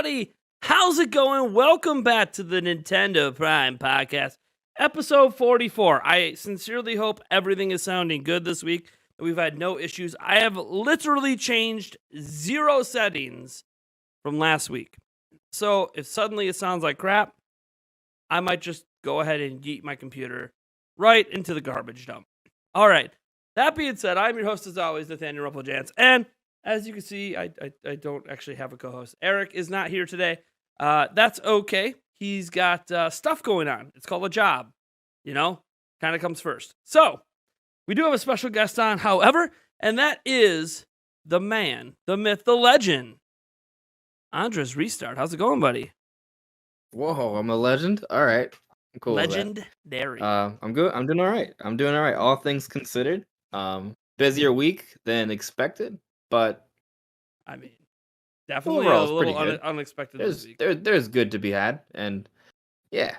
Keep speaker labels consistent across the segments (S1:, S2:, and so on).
S1: everybody. How's it going? Welcome back to the Nintendo Prime Podcast, episode 44. I sincerely hope everything is sounding good this week. We've had no issues. I have literally changed 0 settings from last week. So if suddenly it sounds like crap, I might just go ahead and yeet my computer right into the garbage dump. All right. That being said, I'm your host as always, Nathaniel Janc, and as you can see, I don't actually have a co-host. Eric is not here today. That's okay. He's got stuff going on. It's called a job. Kind of comes first. So, we do have a special guest on, however, and that is the man, the myth, the legend, Andres Restart. How's it going, buddy?
S2: Whoa, I'm a legend? All right. I'm cool with that.
S1: Legendary.
S2: I'm good. I'm doing all right. All things considered. Busier week than expected, but
S1: I mean, definitely a
S2: overall, it's
S1: little
S2: pretty good.
S1: unexpected this week.
S2: There's good to be had, and yeah.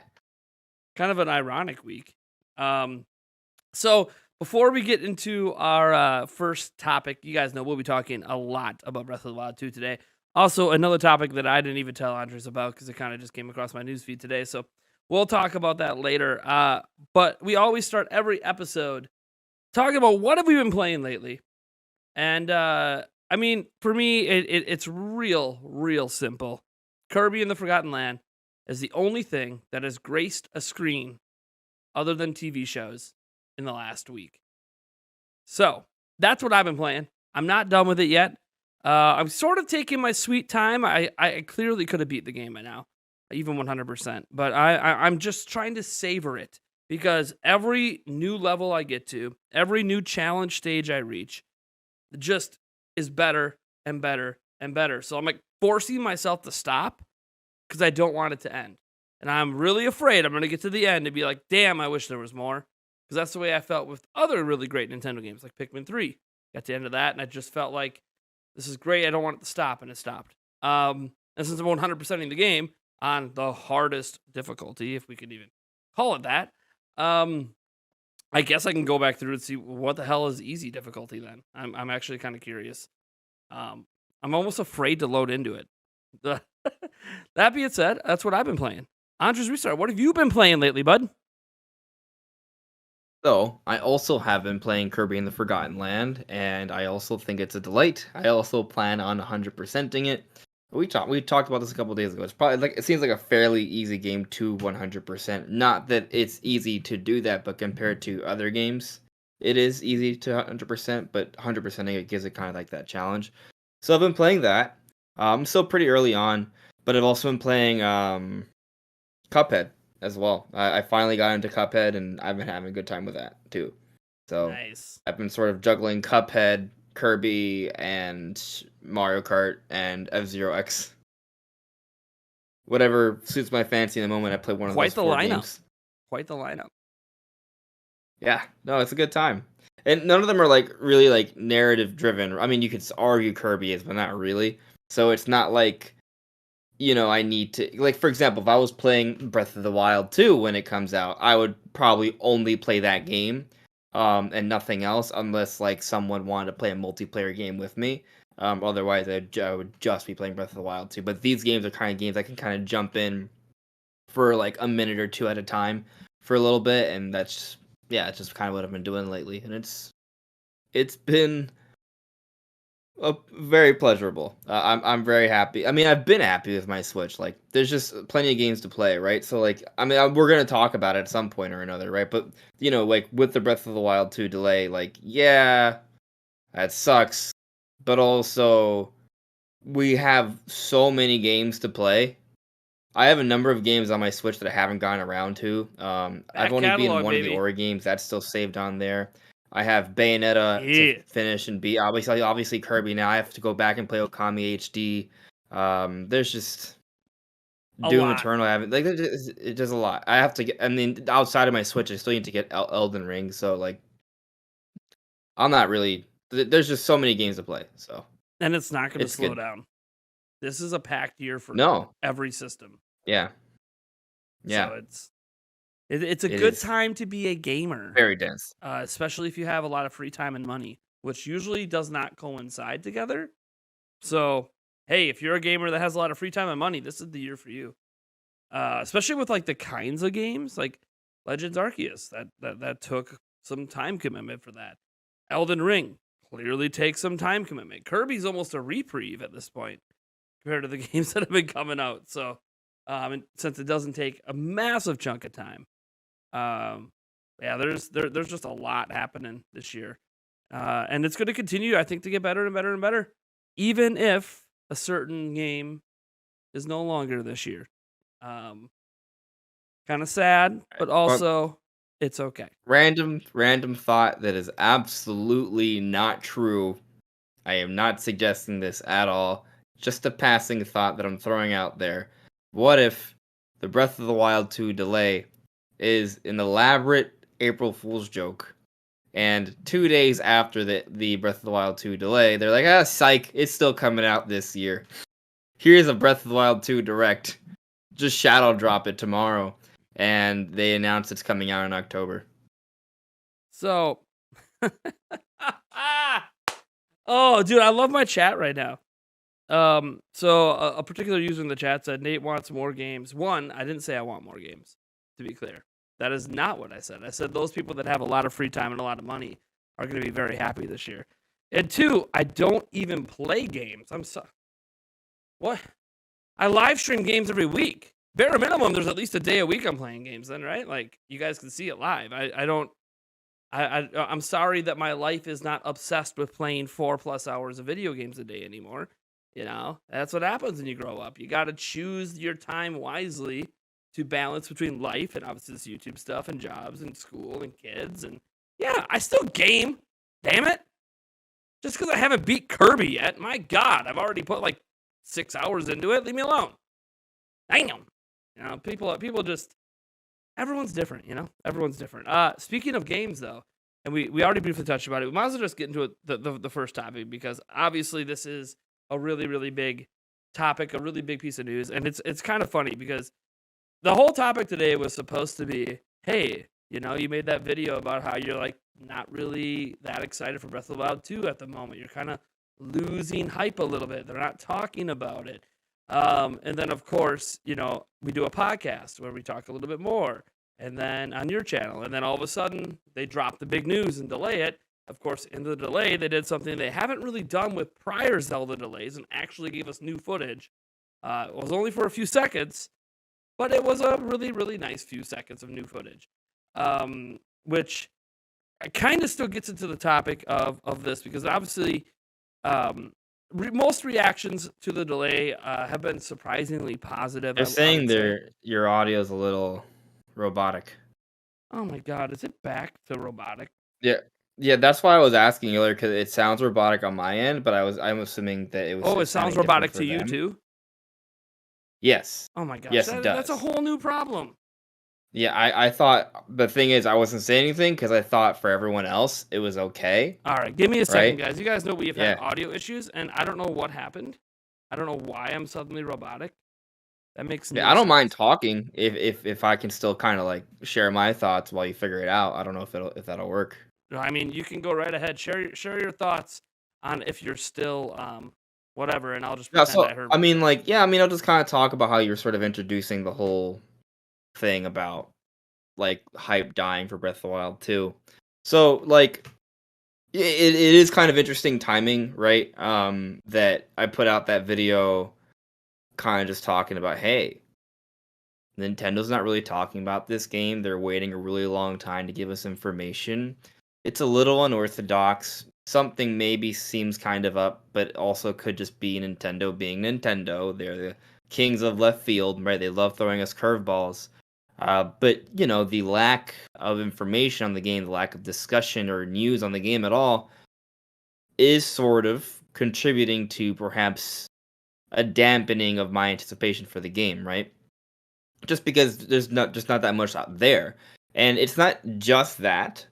S1: Kind of an ironic week. So before we get into our first topic, you guys know we'll be talking a lot about Breath of the Wild 2 today. Also, another topic that I didn't even tell Andres about because it kind of just came across my newsfeed today. So we'll talk about that later. But we always start every episode talking about what have we been playing lately. And I mean, for me, it's real simple. Kirby and the Forgotten Land is the only thing that has graced a screen other than TV shows in the last week. So that's what I've been playing. I'm not done with it yet. I'm sort of taking my sweet time. I clearly could have beat the game by now, even 100%. But I'm just trying to savor it because every new level I get to, every new challenge stage I reach, just is better and better and better. So I'm like forcing myself to stop because I don't want it to end. And I'm really afraid I'm going to get to the end and be like, damn, I wish there was more. Because that's the way I felt with other really great Nintendo games like Pikmin 3. Got to the end of that and I just felt like, this is great, I don't want it to stop, and it stopped. And since I'm 100%ing the game on the hardest difficulty, if we could even call it that, I guess I can go back through and see what the hell is easy difficulty then. I'm actually kind of curious. I'm almost afraid to load into it. That being said, that's what I've been playing. Andres Restart, what have you been playing lately, bud?
S2: So I also have been playing Kirby and the Forgotten Land, and I also think it's a delight. I also plan on 100%ing it. We talked about this a couple days ago. It's probably it seems like a fairly easy game to 100%. Not that it's easy to do that, but compared to other games, it is easy to 100%. But 100%ing it gives it kind of like that challenge. So I've been playing that. I'm still pretty early on, but I've also been playing Cuphead as well. I finally got into Cuphead, and I've been having a good time with that too. So
S1: Nice.
S2: I've been sort of juggling Cuphead, Kirby, and Mario Kart, and F-Zero X. Whatever suits my fancy in the moment, I play one of those four games.
S1: Quite the lineup.
S2: Yeah, no, it's a good time. And none of them are really narrative driven. I mean, you could argue Kirby is, but not really. So it's not like, I need to, for example, if I was playing Breath of the Wild 2 when it comes out, I would probably only play that game, and nothing else, unless someone wanted to play a multiplayer game with me. Otherwise, I would just be playing Breath of the Wild 2. But these games are kind of games I can kind of jump in for a minute or two at a time for a little bit, and that's just kind of what I've been doing lately, and it's been very pleasurable. I'm very happy. I mean, I've been happy with my Switch. There's just plenty of games to play, right? So, I mean, we're gonna talk about it at some point or another, right? But with the Breath of the Wild 2 delay, yeah, that sucks. But also, we have so many games to play. I have a number of games on my Switch that I haven't gotten around to. I've only beaten one of the Ori games. That's still saved on there. I have Bayonetta to finish and beat. Obviously Kirby. Now I have to go back and play Okami HD. There's just Doom Eternal. I haven't it's just a lot. I have to get. I mean, outside of my Switch, I still need to get Elden Ring. So I'm not really. There's just so many games to play. So
S1: and it's not going to slow down. This is a packed year for every system.
S2: Yeah.
S1: So it's a good time to be a gamer.
S2: Very dense.
S1: Especially if you have a lot of free time and money, which usually does not coincide together. So hey, if you're a gamer that has a lot of free time and money, this is the year for you. Especially with like the kinds of games like Legends Arceus that took some time commitment for that. Elden Ring clearly takes some time commitment. Kirby's almost a reprieve at this point compared to the games that have been coming out. So, and since it doesn't take a massive chunk of time, um, yeah, there's just a lot happening this year, and it's going to continue, I think, to get better and better and better, even if a certain game is no longer this year. Um, Kind of sad, but
S2: Well,
S1: also it's okay.
S2: random thought that is absolutely not true. I am not suggesting this at all. Just a passing thought that I'm throwing out there. What if the Breath of the Wild 2 delay is an elaborate April Fool's joke? And 2 days after the Breath of the Wild 2 delay, they're like, psych, it's still coming out this year. Here's a Breath of the Wild 2 direct. Just shadow drop it tomorrow. And they announce it's coming out in October.
S1: So, oh, dude, I love my chat right now. So a particular user in the chat said Nate wants more games. One, I didn't say I want more games, to be clear. That is not what I said. I said those people that have a lot of free time and a lot of money are going to be very happy this year. And two, I don't even play games. What? I live stream games every week. Bare minimum, there's at least a day a week I'm playing games then, right? Like you guys can see it live. I'm sorry that my life is not obsessed with playing 4+ hours of video games a day anymore. You know, that's what happens when you grow up. You got to choose your time wisely to balance between life and obviously this YouTube stuff and jobs and school and kids. And yeah, I still game. Damn it. Just because I haven't beat Kirby yet. My God, I've already put like 6 hours into it. Leave me alone. Damn. You know, people just, everyone's different, you know? Everyone's different. Speaking of games, though, and we already briefly touched about it, we might as well just get into it, the first topic, because obviously this is a really, really big topic, a really big piece of news, and it's kind of funny because the whole topic today was supposed to be, hey, you know, you made that video about how you're like not really that excited for Breath of the Wild 2 at the moment. You're kind of losing hype a little bit. They're not talking about it. And then of course, you know, we do a podcast where we talk a little bit more, and then on your channel, and then all of a sudden they drop the big news and delay it. Of course, in the delay, they did something they haven't really done with prior Zelda delays and actually gave us new footage. It was only for a few seconds, but it was a really, really nice few seconds of new footage, which kind of still gets into the topic of this, because obviously most reactions to the delay have been surprisingly positive.
S2: They're
S1: I
S2: saying
S1: would say.
S2: your audio is a little robotic.
S1: Oh my God, is it back to robotic?
S2: Yeah. Yeah, that's why I was asking earlier, because it sounds robotic on my end, but I'm assuming that
S1: Oh, it
S2: it's
S1: sounds
S2: sounding different
S1: robotic
S2: for
S1: to you
S2: them.
S1: too?
S2: Yes.
S1: Oh my gosh,
S2: Yes, it
S1: that's a
S2: does.
S1: whole new problem.
S2: Yeah, I thought the thing is I wasn't saying anything because I thought for everyone else it was okay,
S1: All right, give me a second,
S2: right?
S1: guys. You guys know we have had
S2: Yeah.
S1: audio issues, and I don't know what happened. I don't know why I'm suddenly robotic. That makes
S2: Yeah,
S1: no
S2: I don't mind
S1: sense.
S2: talking if I can still kind of like share my thoughts while you figure it out. I don't know if that'll work.
S1: No, I mean, you can go right ahead. Share your thoughts on if you're still whatever, and I'll just
S2: Yeah,
S1: pretend
S2: so
S1: I heard
S2: I
S1: what you
S2: mean
S1: said.
S2: like yeah, I mean I'll just kind of talk about how you're sort of introducing the whole thing about like hype dying for Breath of the Wild too. So like it is kind of interesting timing, right? That I put out that video kind of just talking about, hey, Nintendo's not really talking about this game. They're waiting a really long time to give us information. It's a little unorthodox. Something maybe seems kind of up, but also could just be Nintendo being Nintendo. They're the kings of left field, right? They love throwing us curveballs. But you know, the lack of information on the game, the lack of discussion or news on the game at all, is sort of contributing to perhaps a dampening of my anticipation for the game, right? Just because there's not that much out there. And it's not just that,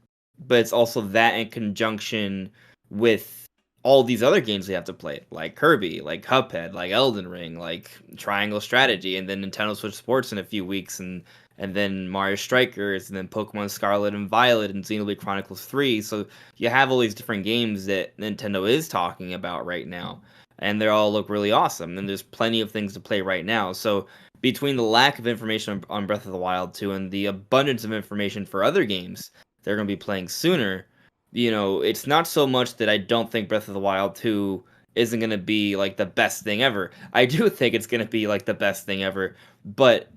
S2: but it's also that in conjunction with all these other games we have to play, like Kirby, like Cuphead, like Elden Ring, like Triangle Strategy, and then Nintendo Switch Sports in a few weeks, and then Mario Strikers, and then Pokemon Scarlet and Violet, and Xenoblade Chronicles 3. So you have all these different games that Nintendo is talking about right now. and they all look really awesome. And there's plenty of things to play right now. So between the lack of information on Breath of the Wild 2 and the abundance of information for other games they're going to be playing sooner, it's not so much that I don't think Breath of the Wild 2 isn't going to be like the best thing ever. I do think it's going to be like the best thing ever, but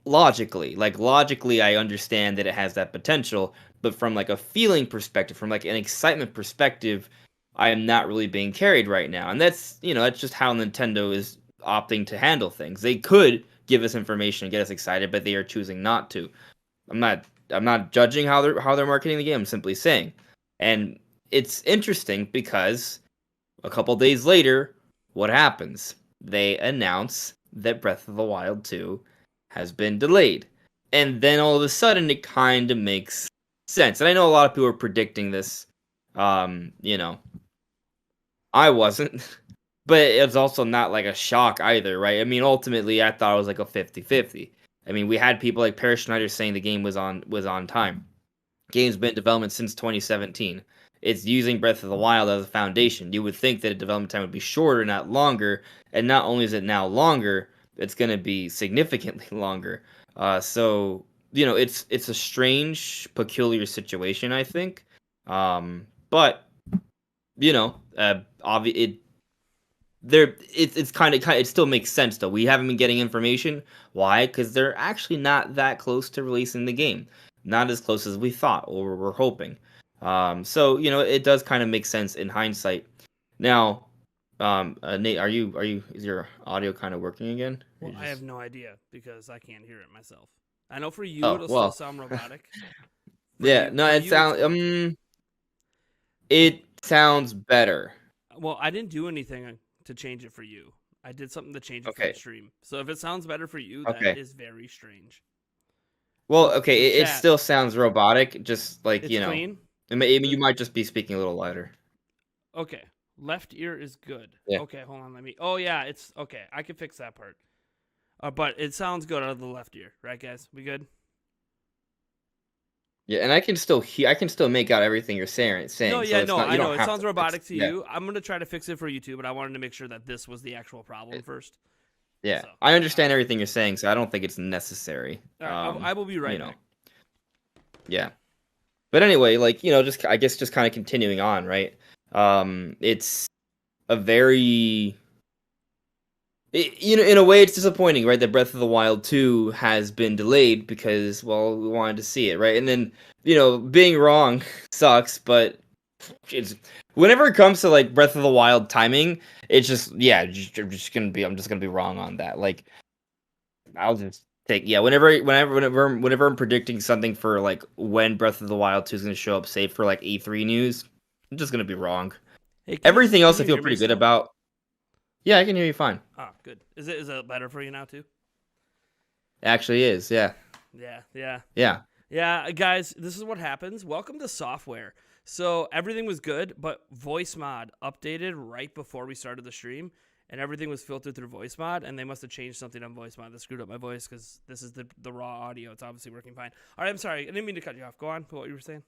S2: logically I understand that it has that potential, but from like a feeling perspective, from like an excitement perspective, I am not really being carried right now. And that's just how Nintendo is opting to handle things. They could give us information and get us excited, but they are choosing not to. I'm not judging how they're marketing the game. I'm simply saying. And it's interesting because a couple days later, what happens? They announce that Breath of the Wild 2 has been delayed. And then all of a sudden it kind of makes sense. And I know a lot of people are predicting this. You know, I wasn't. But it's also not like a shock either, right? I mean, ultimately I thought it was like a 50-50. I mean, we had people like Parrish Schneider saying the game was on time. Game's been in development since 2017. It's using Breath of the Wild as a foundation. You would think that a development time would be shorter, not longer. And not only is it now longer, it's going to be significantly longer. So it's a strange, peculiar situation, I think. But it it's kind of it still makes sense though. We haven't been getting information. Why? Because they're actually not that close to releasing the game. Not as close as we thought or were hoping. So it does kind of make sense in hindsight. Now, Nate, is your audio kind of working again?
S1: Well, I have no idea because I can't hear it myself. I know for you
S2: Oh
S1: it'll still
S2: well,
S1: sound robotic.
S2: yeah. No,
S1: For
S2: it
S1: you it's
S2: sounds
S1: good.
S2: it sounds better.
S1: Well, I didn't do anything to change it for you. I did something to change it for the
S2: Okay,
S1: stream. So if it sounds better for you, that
S2: okay.
S1: is very strange.
S2: Well,
S1: So
S2: okay. It
S1: chat,
S2: still sounds robotic. Just like
S1: it's clean.
S2: you
S1: The
S2: might just be speaking a little louder.
S1: Okay, left ear is good.
S2: Yeah.
S1: Okay, hold on. Let me. Oh yeah, it's okay. I can fix that part. But it sounds good out of the left ear, right, guys? We good?
S2: Yeah, and I can still make out everything you're
S1: No,
S2: saying, so
S1: yeah,
S2: it's
S1: no,
S2: not
S1: I
S2: you
S1: know
S2: don't
S1: it
S2: have
S1: sounds
S2: to fix
S1: robotic to
S2: yeah.
S1: you. I'm gonna try to fix it for you too, but I wanted to make sure that this was the actual problem
S2: It,
S1: first.
S2: yeah.
S1: So,
S2: I
S1: all
S2: understand
S1: right,
S2: everything you're saying, so I don't think it's necessary.
S1: all right. I will be
S2: You
S1: right
S2: know.
S1: back.
S2: Yeah. But anyway, just I guess just kind of continuing on, right? It's a very in a way it's disappointing, right? That Breath of the Wild 2 has been delayed because well, we wanted to see it, right? And then, being wrong sucks, but it's whenever it comes to like Breath of the Wild timing, it's just yeah, I'm just gonna be wrong on that. Like I'll just take yeah, whenever I'm predicting something for like when Breath of the Wild 2 is gonna show up, say for like E3 news, I'm just gonna be wrong.
S1: Hey,
S2: Everything
S1: can
S2: else I
S1: you
S2: feel
S1: hear me
S2: pretty good
S1: still?
S2: about. Yeah, I can hear you fine.
S1: Ah, good. Is it better for you now too?
S2: It actually is, yeah.
S1: Yeah, yeah.
S2: Yeah.
S1: Yeah, guys, this is what happens. Welcome to software. So everything was good, but voice mod updated right before we started the stream, and everything was filtered through voice mod, and they must have changed something on voice mod that screwed up my voice because this is the raw audio. It's obviously working fine. All right, I'm sorry. I didn't mean to cut you off. Go on with what you were saying.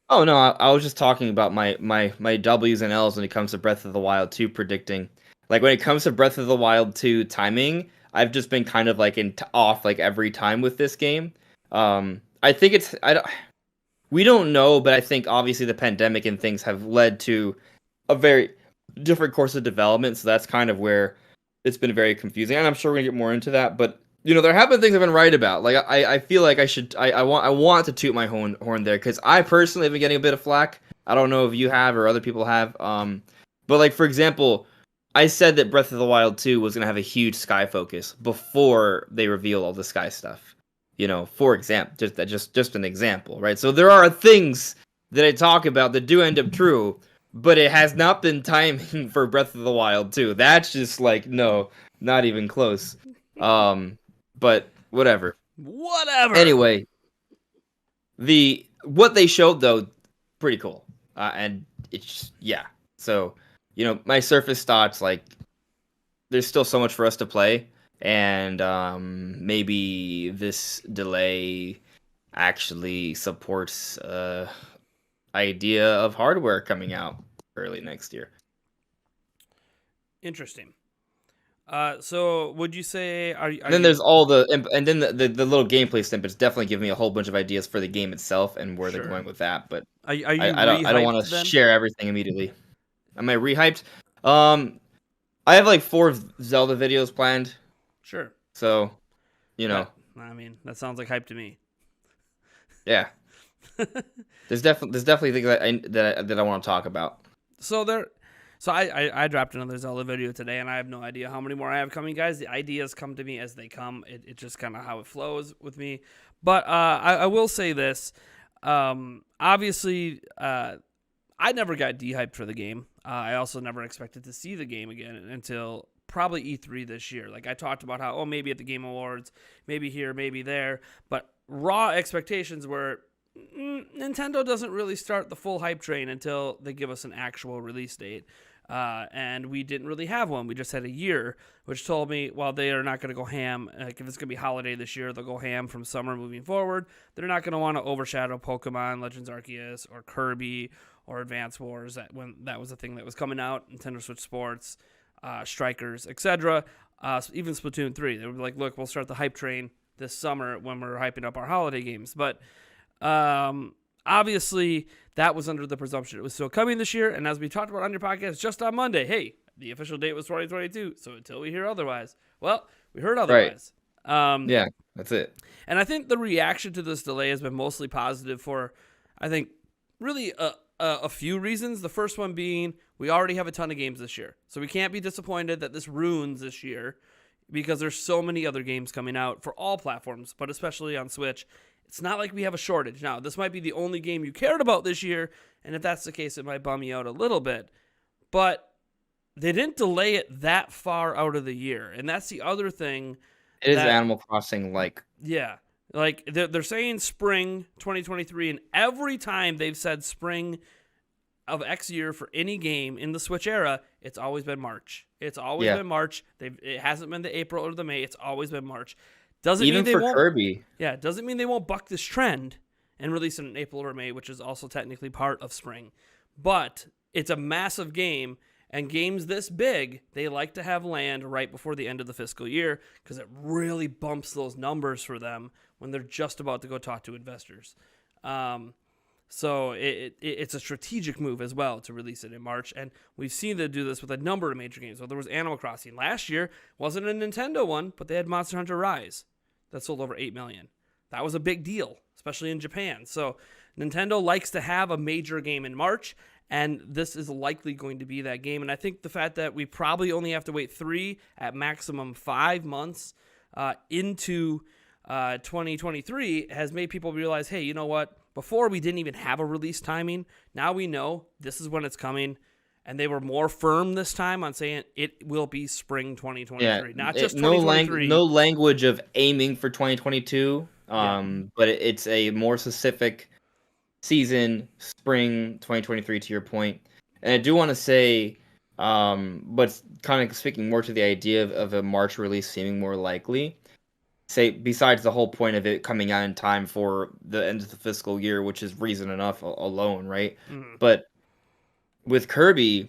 S2: Oh no, I was just talking about my W's and L's when it comes to Breath of the Wild 2 predicting. Like when it comes to Breath of the Wild 2 timing, I've just been kind of like off like every time with this game. I think I don't we don't know, but I think obviously the pandemic and things have led to a very different course of development. So that's kind of where it's been very confusing. And I'm sure we're gonna get more into that. But there have been things I've been right about. Like I feel like I want to toot my horn there because I personally have been getting a bit of flack. I don't know if you have or other people have. But like for example, I said that Breath of the Wild 2 was gonna have a huge sky focus before they reveal all the sky stuff. For example, just an example, right? So there are things that I talk about that do end up true, but it has not been timing for Breath of the Wild 2. That's just like no, not even close. But whatever.
S1: Whatever.
S2: Anyway, the what they showed though, pretty cool, and it's yeah. So my surface thoughts like there's still so much for us to play, and maybe this delay actually supports idea of hardware coming out early next year.
S1: Interesting. So would you say are
S2: And then
S1: you
S2: there's all the and then the little gameplay snippets definitely give me a whole bunch of ideas for the game itself and where they're
S1: sure?
S2: going with that. But
S1: Are you
S2: I don't want
S1: rehyped
S2: to
S1: then?
S2: share everything immediately. Am I rehyped? Um, I have like 4 Zelda videos planned,
S1: Sure.
S2: so you know,
S1: I mean, that sounds like hype to me.
S2: yeah. There's definitely things that I want to talk about.
S1: So there, so I dropped another Zelda video today, and I have no idea how many more I have coming, guys. The ideas come to me as they come. It just kind of how it flows with me. But I will say this. Obviously, I never got dehyped for the game. I also never expected to see the game again until probably E3 this year. Like I talked about how, oh, maybe at the Game Awards, maybe here, maybe there. But raw expectations were Nintendo doesn't really start the full hype train until they give us an actual release date. And we didn't really have one. We just had a year, which told me, well, they are not going to go ham. Like if it's going to be holiday this year, they'll go ham from summer moving forward. They're not going to want to overshadow Pokemon, Legends Arceus, or Kirby, or Advance Wars. When that was a thing that was coming out, Nintendo Switch Sports, Strikers, etc. Even Splatoon 3. They were like, look, we'll start the hype train this summer when we're hyping up our holiday games. But obviously, that was under the presumption it was still coming this year. And as we talked about on your podcast just on Monday, hey, the official date was 2022. So until we hear otherwise, well, we heard
S2: Right.
S1: otherwise.
S2: Yeah, that's it.
S1: And I think the reaction to this delay has been mostly positive for, I think, really a few reasons. The first one being we already have a ton of games this year. So we can't be disappointed that this ruins this year because there's so many other games coming out for all platforms, but especially on Switch. It's not like we have a shortage. Now, this might be the only game you cared about this year, and if that's the case, it might bum you out a little bit. But they didn't delay it that far out of the year, and that's the other thing.
S2: It is Animal Crossing like.
S1: Yeah. Like, they're saying spring 2023, and every time they've said spring of X year for any game in the Switch era, it's always been March. It's always been March. It hasn't been the April or the May. It's always been March. Doesn't
S2: Even
S1: mean they
S2: for
S1: won't.
S2: Kirby.
S1: Yeah, doesn't mean they won't buck this trend and release it in April or May, which is also technically part of spring. But it's a massive game, and games this big, they like to have land right before the end of the fiscal year because it really bumps those numbers for them when they're just about to go talk to investors. So it's a strategic move as well to release it in March, and we've seen them do this with a number of major games. So there was Animal Crossing last year, wasn't a Nintendo one, but they had Monster Hunter Rise that sold over 8 million. That was a big deal, especially in Japan. So Nintendo likes to have a major game in March, and this is likely going to be that game. And I think the fact that we probably only have to wait 3 at maximum 5 months into 2023 has made people realize, hey, you know what? Before we didn't even have a release timing. Now we know this is when it's coming. And they were more firm this time on saying it will be spring 2023, not just 2023.
S2: No language of aiming for 2022, but it's a more specific season, spring 2023 to your point. And I do want to say, but kind of speaking more to the idea of a March release seeming more likely, say besides the whole point of it coming out in time for the end of the fiscal year, which is reason enough alone, right?
S1: Mm-hmm.
S2: But with Kirby,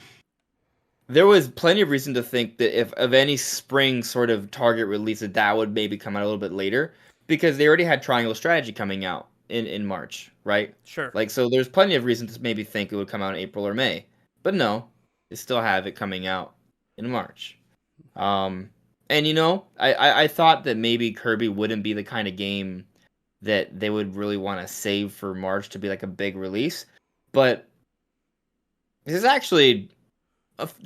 S2: there was plenty of reason to think that if of any spring sort of target release, that would maybe come out a little bit later because they already had Triangle Strategy coming out in March, right?
S1: Sure.
S2: Like, so there's plenty of reason to maybe think it would come out in April or May, but no, they still have it coming out in March. And you know, I thought that maybe Kirby wouldn't be the kind of game that they would really want to save for March to be like a big release, but this is actually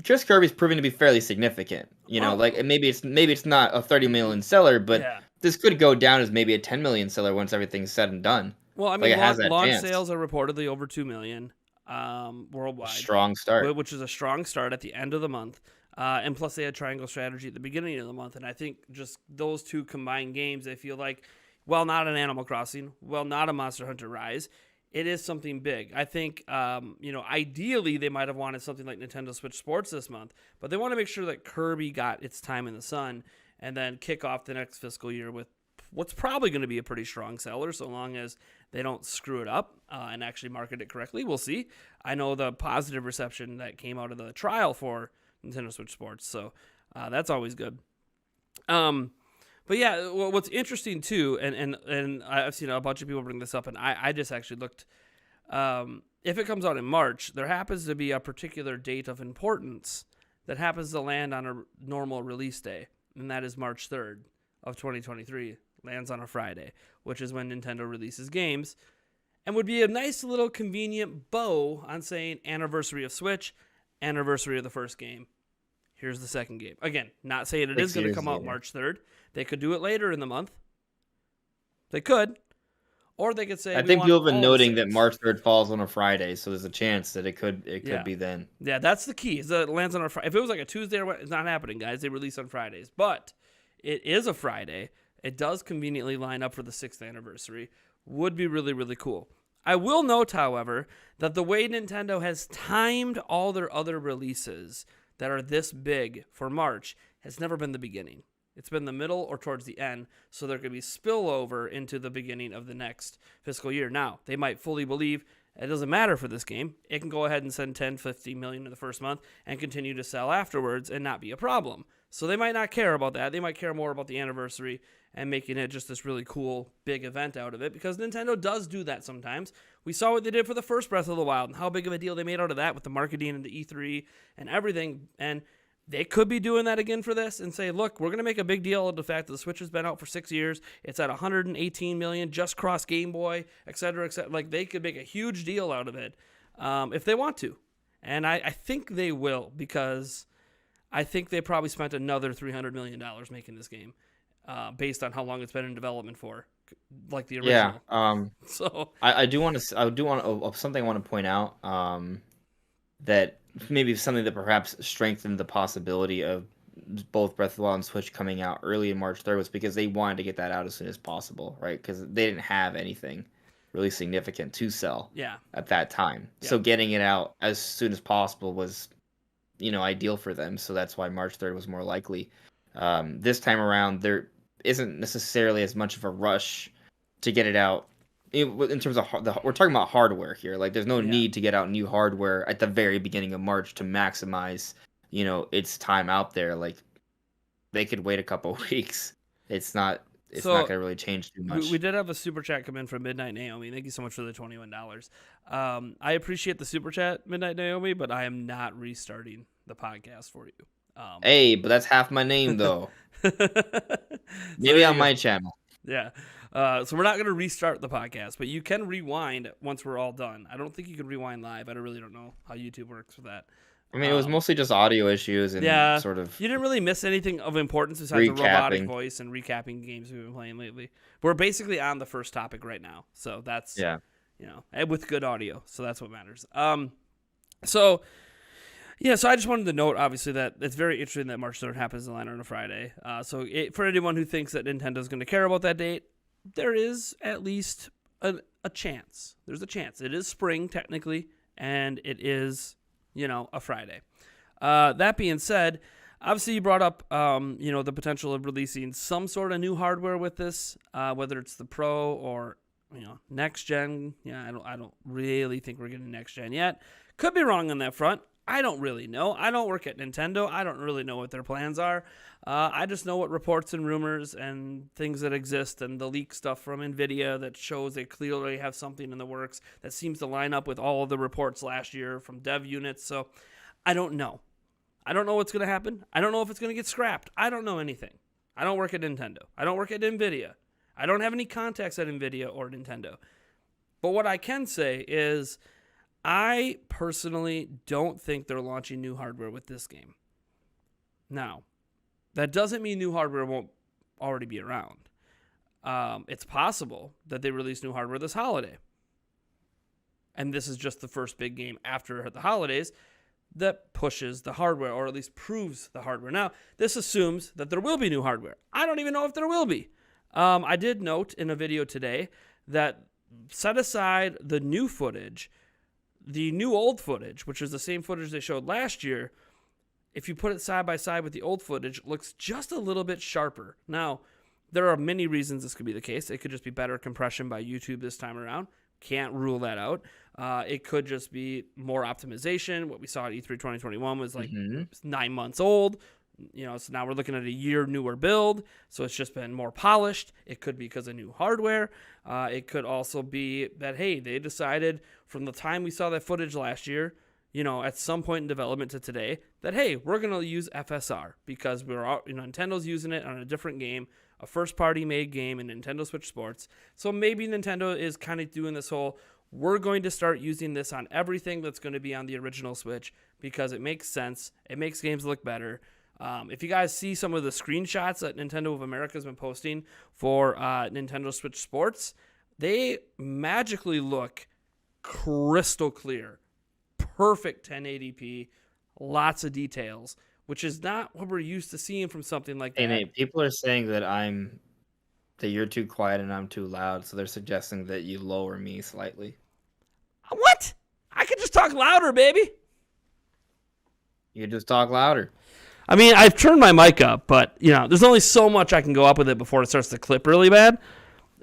S2: just Kirby's proving to be fairly significant. You know, like maybe it's not a 30 million seller, but this could go down as maybe a 10 million seller once everything's said and done.
S1: Well, I mean, launch sales are reportedly over 2 million worldwide.
S2: Strong start,
S1: which is a strong start at the end of the month. And plus, they had Triangle Strategy at the beginning of the month, and I think just those two combined games, they feel like, well, not an Animal Crossing, well, not a Monster Hunter Rise. It is something big. I think, ideally they might have wanted something like Nintendo Switch Sports this month, but they want to make sure that Kirby got its time in the sun and then kick off the next fiscal year with what's probably going to be a pretty strong seller, so long as they don't screw it up and actually market it correctly. We'll see. I know the positive reception that came out of the trial for Nintendo Switch Sports. So that's always good. But yeah, what's interesting too, and I've seen a bunch of people bring this up, and I just actually looked. If it comes out in March, there happens to be a particular date of importance that happens to land on a normal release day, and that is March 3rd of 2023. Lands on a Friday, which is when Nintendo releases games, and would be a nice little convenient bow on saying anniversary of Switch, anniversary of the first game. Here's the second game. Again, not saying it is going to come out March 3rd. They could do it later in the month. They could. Or they could say,
S2: I think people have been noting that March 3rd falls on a Friday, so there's a chance that it could be then.
S1: Yeah, that's the key. Is that it lands on a Friday. If it was like a Tuesday, it's not happening, guys. They release on Fridays. But it is a Friday. It does conveniently line up for the 6th anniversary. Would be really, really cool. I will note, however, that the way Nintendo has timed all their other releases that are this big for March has never been the beginning. It's been the middle or towards the end, so there could be spillover into the beginning of the next fiscal year. Now, they might fully believe it doesn't matter for this game. It can go ahead and send 10, 15 million in the first month and continue to sell afterwards and not be a problem. So they might not care about that. They might care more about the anniversary and making it just this really cool big event out of it, because Nintendo does do that sometimes. We saw what they did for the first Breath of the Wild and how big of a deal they made out of that with the marketing and the E3 and everything. And they could be doing that again for this and say, look, we're going to make a big deal of the fact that the Switch has been out for 6 years. It's at 118 million, just cross Game Boy, et cetera, et cetera. Like, they could make a huge deal out of it if they want to. And I think they will, because I think they probably spent another $300 million making this game based on how long it's been in development for, like the original.
S2: Yeah.
S1: So
S2: I do want to something I want to point out that maybe something that perhaps strengthened the possibility of both Breath of the Wild and Switch coming out early in March 3rd was because they wanted to get that out as soon as possible, right? Because they didn't have anything really significant to sell at that time. Yeah. So getting it out as soon as possible was, ideal for them. So that's why March 3rd was more likely. This time around, there isn't necessarily as much of a rush to get it out. In terms of we're talking about hardware here. Like, there's no need to get out new hardware at the very beginning of March to maximize, its time out there. Like, they could wait a couple of weeks. It's not going to really change too much.
S1: We did have a super chat come in from Midnight Naomi. Thank you so much for the $21. I appreciate the super chat, Midnight Naomi, but I am not restarting the podcast for you.
S2: Hey, but that's half my name, though. Maybe on my channel.
S1: Yeah. So we're not going to restart the podcast, but you can rewind once we're all done. I don't think you can rewind live. I really don't know how YouTube works with that.
S2: I mean, it was mostly just audio issues and sort of...
S1: You didn't really miss anything of importance besides the robotic voice and recapping games we've been playing lately. We're basically on the first topic right now. So that's, and with good audio. So that's what matters. So I just wanted to note, obviously, that it's very interesting that March 3rd happens to land on a Friday. For anyone who thinks that Nintendo's going to care about that date, there is at least a chance. There's a chance. It is spring, technically, and it is, a Friday. That being said, obviously you brought up, the potential of releasing some sort of new hardware with this, whether it's the Pro or, next gen. Yeah, I don't really think we're getting next gen yet. Could be wrong on that front. I don't really know. I don't work at Nintendo. I don't really know what their plans are. I just know what reports and rumors and things that exist and the leak stuff from NVIDIA that shows they clearly have something in the works that seems to line up with all of the reports last year from dev units. So I don't know. I don't know what's going to happen. I don't know if it's going to get scrapped. I don't know anything. I don't work at Nintendo. I don't work at NVIDIA. I don't have any contacts at NVIDIA or Nintendo. But what I can say is, I personally don't think they're launching new hardware with this game. Now, that doesn't mean new hardware won't already be around. It's possible that they release new hardware this holiday. And this is just the first big game after the holidays that pushes the hardware, or at least proves the hardware. Now, this assumes that there will be new hardware. I don't even know if there will be. I did note in a video today that set aside the new footage, the new old footage, which is the same footage they showed last year, if you put it side by side with the old footage, looks just a little bit sharper. Now, there are many reasons this could be the case. It could just be better compression by YouTube this time around. Can't rule that out. It could just be more optimization. What we saw at E3 2021 was like 9 months old. So now we're looking at a year newer build. So it's just been more polished. It could be because of new hardware. It could also be that, hey, they decided from the time we saw that footage last year, at some point in development to today, that, hey, we're going to use FSR because Nintendo's using it on a different game, a first-party made game in Nintendo Switch Sports. So maybe Nintendo is kind of doing this whole, we're going to start using this on everything that's going to be on the original Switch because it makes sense. It makes games look better. If you guys see some of the screenshots that Nintendo of America has been posting for Nintendo Switch Sports, they magically look crystal clear. Perfect 1080p, lots of details, which is not what we're used to seeing from something like that.
S2: Hey, Nate, people are saying that you're too quiet and I'm too loud, so they're suggesting that you lower me slightly.
S1: What? I could just talk louder, baby.
S2: You could just talk louder.
S1: I mean, I've turned my mic up, but, there's only so much I can go up with it before it starts to clip really bad,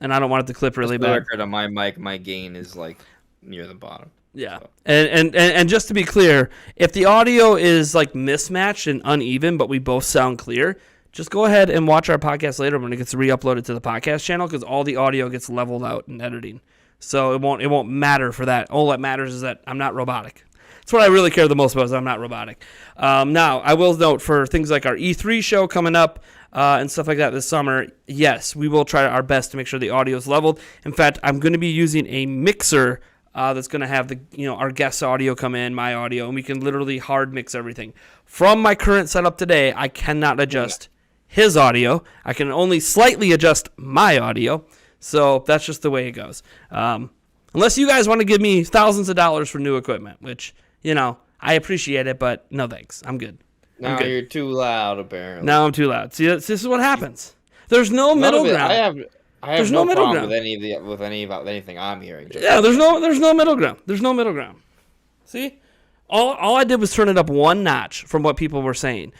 S1: and I don't want it to clip really bad.
S2: Record on my mic, my gain is, like, near the bottom.
S1: Yeah, so. And just to be clear, if the audio is, like, mismatched and uneven, but we both sound clear, just go ahead and watch our podcast later when it gets re-uploaded to the podcast channel because all the audio gets leveled out in editing. So it won't matter for that. All that matters is that I'm not robotic. That's what I really care the most about is I'm not robotic. Now, I will note for things like our E3 show coming up and stuff like that this summer, yes, we will try our best to make sure the audio is leveled. In fact, I'm going to be using a mixer that's going to have our guest audio come in, my audio, and we can literally hard mix everything. From my current setup today, I cannot adjust his audio. I can only slightly adjust my audio. So that's just the way it goes. Unless you guys want to give me thousands of dollars for new equipment, which, I appreciate it, but no thanks. I'm good.
S2: Now you're too loud, apparently.
S1: Now I'm too loud. See, this is what happens. There's no middle ground.
S2: I have no problem with anything I'm hearing.
S1: Yeah, there's no middle ground. There's no middle ground. See? All I did was turn it up one notch from what people were saying.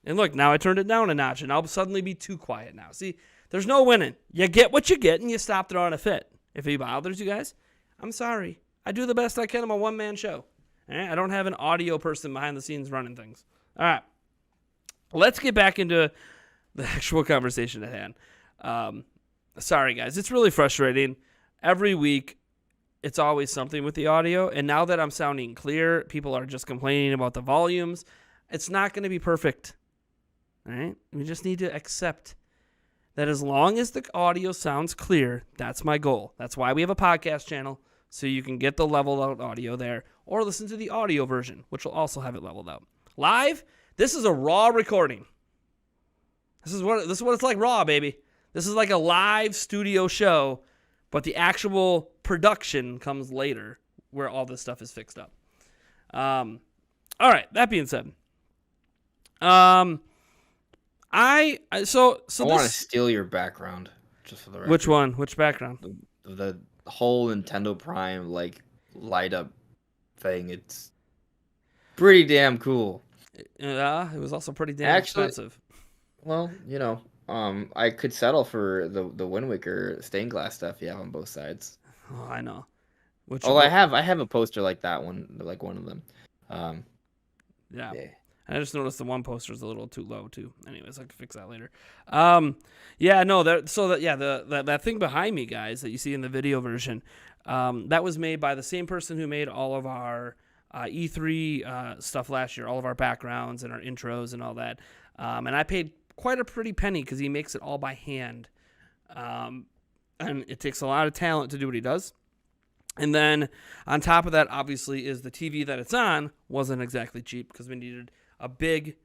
S1: And look, now I turned it down a notch, and I'll suddenly be too quiet now. See, there's no winning. You get what you get, and you stop throwing a fit. If it bothers you guys, I'm sorry. I do the best I can on my one-man show. I don't have an audio person behind the scenes running things. All right. Let's get back into the actual conversation at hand. Sorry, guys. It's really frustrating. Every week, it's always something with the audio. And now that I'm sounding clear, people are just complaining about the volumes. It's not going to be perfect. All right? We just need to accept that as long as the audio sounds clear, that's my goal. That's why we have a podcast channel, so you can get the leveled out audio there, or listen to the audio version, which will also have it leveled out. Live, this is a raw recording. This is what it's like raw, baby. This is like a live studio show, but the actual production comes later, where all this stuff is fixed up. All right, that being said, I want
S2: to steal your background, just for the record.
S1: Which one? Which background?
S2: The whole Nintendo Prime light up thing. It's pretty damn cool.
S1: Yeah, it was also pretty damn expensive.
S2: Well, I could settle for the Wind Waker stained glass stuff you have on both sides.
S1: Oh, I know.
S2: I have a poster like that one, like one of them.
S1: Yeah.
S2: Yeah.
S1: I just noticed the one poster is a little too low too. Anyways, I can fix that later. That thing behind me, guys, that you see in the video version, that was made by the same person who made all of our E3 stuff last year, all of our backgrounds and our intros and all that. And I paid quite a pretty penny because he makes it all by hand. And it takes a lot of talent to do what he does. And then on top of that, obviously, is the TV that it's on wasn't exactly cheap because we needed a big,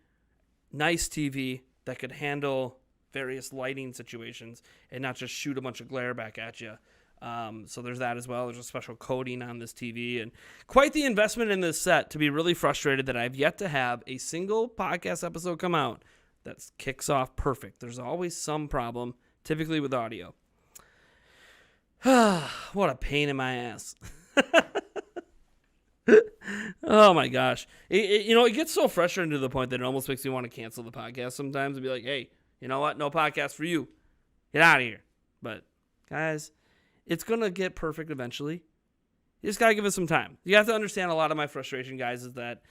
S1: nice TV that could handle various lighting situations and not just shoot a bunch of glare back at you. So there's that as well. There's a special coating on this TV and quite the investment in this set to be really frustrated that I've yet to have a single podcast episode come out that kicks off perfect. There's always some problem, typically with audio. What a pain in my ass. Oh my gosh. It gets so frustrating to the point that it almost makes me want to cancel the podcast sometimes and be like, hey, you know what? No podcast for you. Get out of here. But Guys, it's going to get perfect eventually. You just got to give it some time. You have to understand a lot of my frustration, guys, is that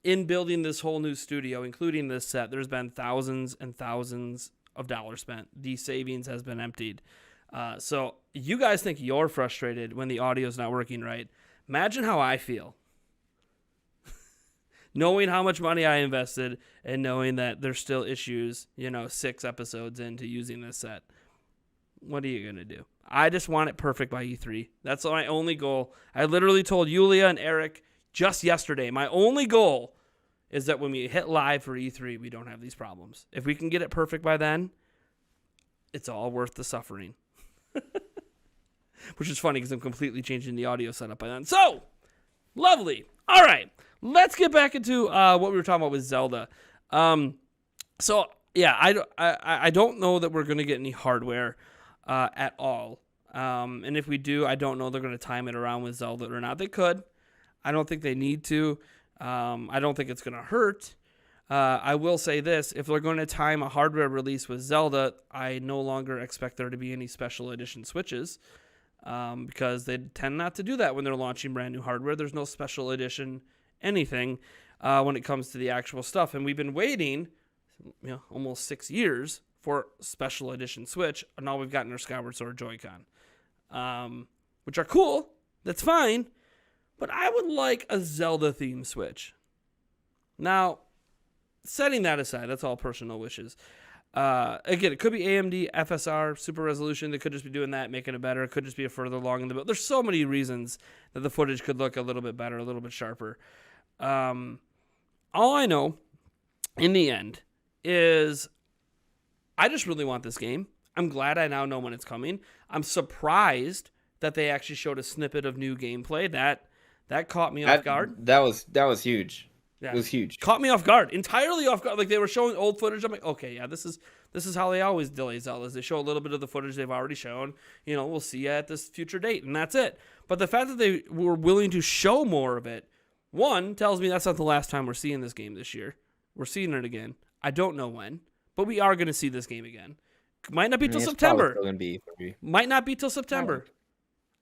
S1: in building this whole new studio, including this set, there's been thousands and thousands of dollars spent. The savings has been emptied. So you guys think you're frustrated when the audio's not working right. Imagine how I feel. Knowing how much money I invested and knowing that there's still issues, 6 episodes into using this set. What are you going to do? I just want it perfect by E3. That's my only goal. I literally told Yulia and Eric just yesterday, my only goal is that when we hit live for E3, we don't have these problems. If we can get it perfect by then, it's all worth the suffering. Which is funny because I'm completely changing the audio setup by then. So, lovely. All right. Let's get back into what we were talking about with Zelda. So, yeah, I don't know that we're going to get any hardware at all. And if we do, I don't know they're going to time it around with Zelda or not. They could. I don't think they need to. I don't think it's going to hurt. I will say this. If they're going to time a hardware release with Zelda, I no longer expect there to be any special edition Switches because they tend not to do that when they're launching brand new hardware. There's no special edition anything when it comes to the actual stuff. And we've been waiting almost 6 years for special edition Switch, and all we've gotten are Skyward Sword Joy-Con, which are cool. That's fine. But I would like a Zelda-themed Switch. Now, setting that aside, that's all personal wishes. Again, it could be AMD, FSR, super resolution. They could just be doing that, making it better. It could just be a further along in the build. There's so many reasons that the footage could look a little bit better, a little bit sharper. All I know, in the end, is I just really want this game. I'm glad I now know when it's coming. I'm surprised that they actually showed a snippet of new gameplay. That caught me off guard.
S2: That was huge.
S1: Yeah.
S2: It was huge.
S1: Caught me off guard. Entirely off guard. Like, they were showing old footage. I'm like, okay, yeah, this is how they always delay Zeldas. They show a little bit of the footage they've already shown. We'll see you at this future date, and that's it. But the fact that they were willing to show more of it, one, tells me that's not the last time we're seeing this game this year. We're seeing it again. I don't know when, but we are going to see this game again. Might not be till September. Might not be till September.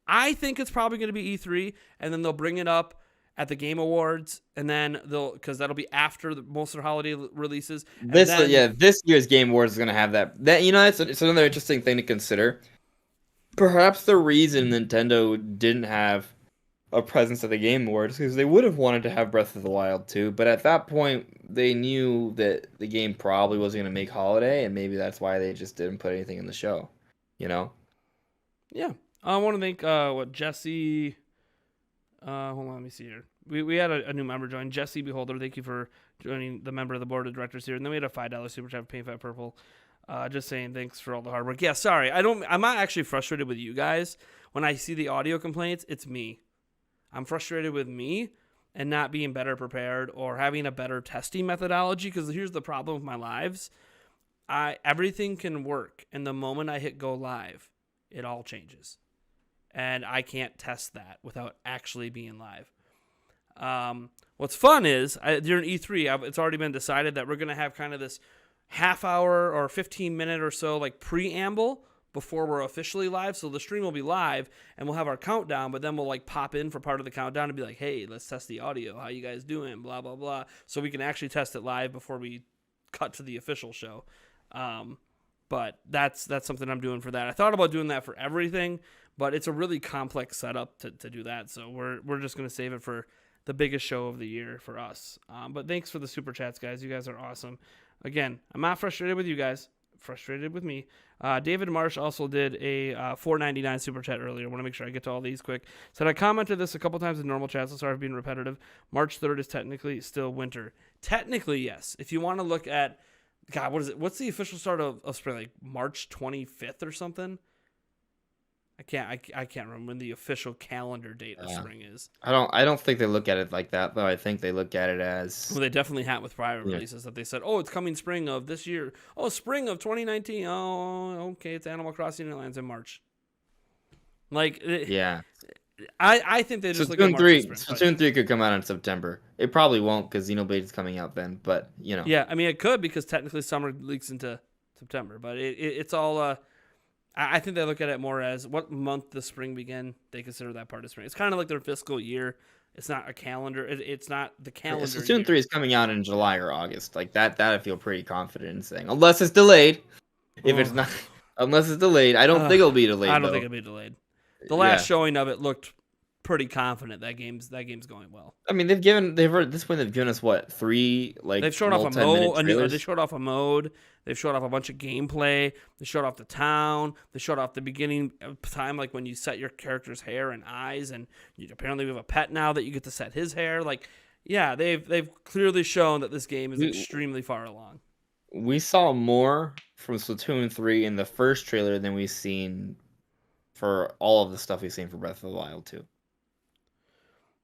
S1: I think it's probably going to be E3, and then they'll bring it up at the Game Awards, and then because that'll be after most of the holiday releases.
S2: This year's Game Awards is going to have that. It's another interesting thing to consider. Perhaps the reason Nintendo didn't have a presence at the Game Awards is because they would have wanted to have Breath of the Wild 2, but at that point they knew that the game probably wasn't going to make holiday, and maybe that's why they just didn't put anything in the show.
S1: Yeah. I want to thank Jesse. Hold on, let me see here. We had a new member join, Jesse Beholder. Thank you for joining the member of the board of directors here. And then we had a $5 super chat for Paint Fat Purple. Just saying thanks for all the hard work. Yeah, sorry. I'm not actually frustrated with you guys. When I see the audio complaints, it's me. I'm frustrated with me and not being better prepared or having a better testing methodology. Because here's the problem with my lives. Everything can work. And the moment I hit go live, it all changes. And I can't test that without actually being live. What's fun is, during E3, it's already been decided that we're going to have kind of this half hour or 15-minute or so like preamble before we're officially live. So the stream will be live, and we'll have our countdown, but then we'll like pop in for part of the countdown and be like, hey, let's test the audio. How you guys doing? Blah, blah, blah. So we can actually test it live before we cut to the official show. But that's something I'm doing for that. I thought about doing that for everything, but it's a really complex setup to do that. So we're just going to save it for the biggest show of the year for us. But thanks for the super chats, guys. You guys are awesome. Again, I'm not frustrated with you guys. Frustrated with me. David Marsh also did a $4.99 super chat earlier. I want to make sure I get to all these quick. Said I commented this a couple times in normal chats, so sorry for being repetitive. March 3rd is technically still winter. Technically, yes. If you want to look at, God, what is it? What's the official start of spring? Like March 25th or something? I can't remember when the official calendar date of spring is.
S2: I don't think they look at it like that, though. I think they look at it as...
S1: Well, they definitely have with prior releases that they said, oh, it's coming spring of this year. Oh, spring of 2019. Oh, okay, it's Animal Crossing and it lands in March. Like,
S2: yeah.
S1: I think they just look at March and spring.
S2: Splatoon 3 could come out in September. It probably won't because Xenoblade is coming out then, but,
S1: Yeah, I mean, it could because technically summer leaks into September, but it's all... I think they look at it more as what month the spring begin. They consider that part of spring. It's kind of like their fiscal year. It's not a calendar. It's not the
S2: Right,
S1: calendar
S2: Splatoon
S1: year.
S2: 3 is coming out in July or August. Like that I feel pretty confident in saying. Unless it's delayed. If it's
S1: Ugh.
S2: not unless it's delayed. I don't think it'll be
S1: I
S2: delayed
S1: don't think
S2: though.
S1: it'll be delayed. The last
S2: Yeah.
S1: showing of it looked pretty confident. That game's going well.
S2: I mean, at this point they've given us what, 3 like
S1: They've showed off
S2: multi-minute
S1: they
S2: trailers?
S1: showed off a mode. They've showed off a bunch of gameplay. They showed off the town. They showed off the beginning of time, like when you set your character's hair and eyes. And apparently we have a pet now that you get to set his hair. Like, yeah, they've clearly shown that this game is
S2: We
S1: extremely far along.
S2: we saw more from Splatoon 3 in the first trailer than we've seen for all of the stuff we've seen for Breath of the Wild 2.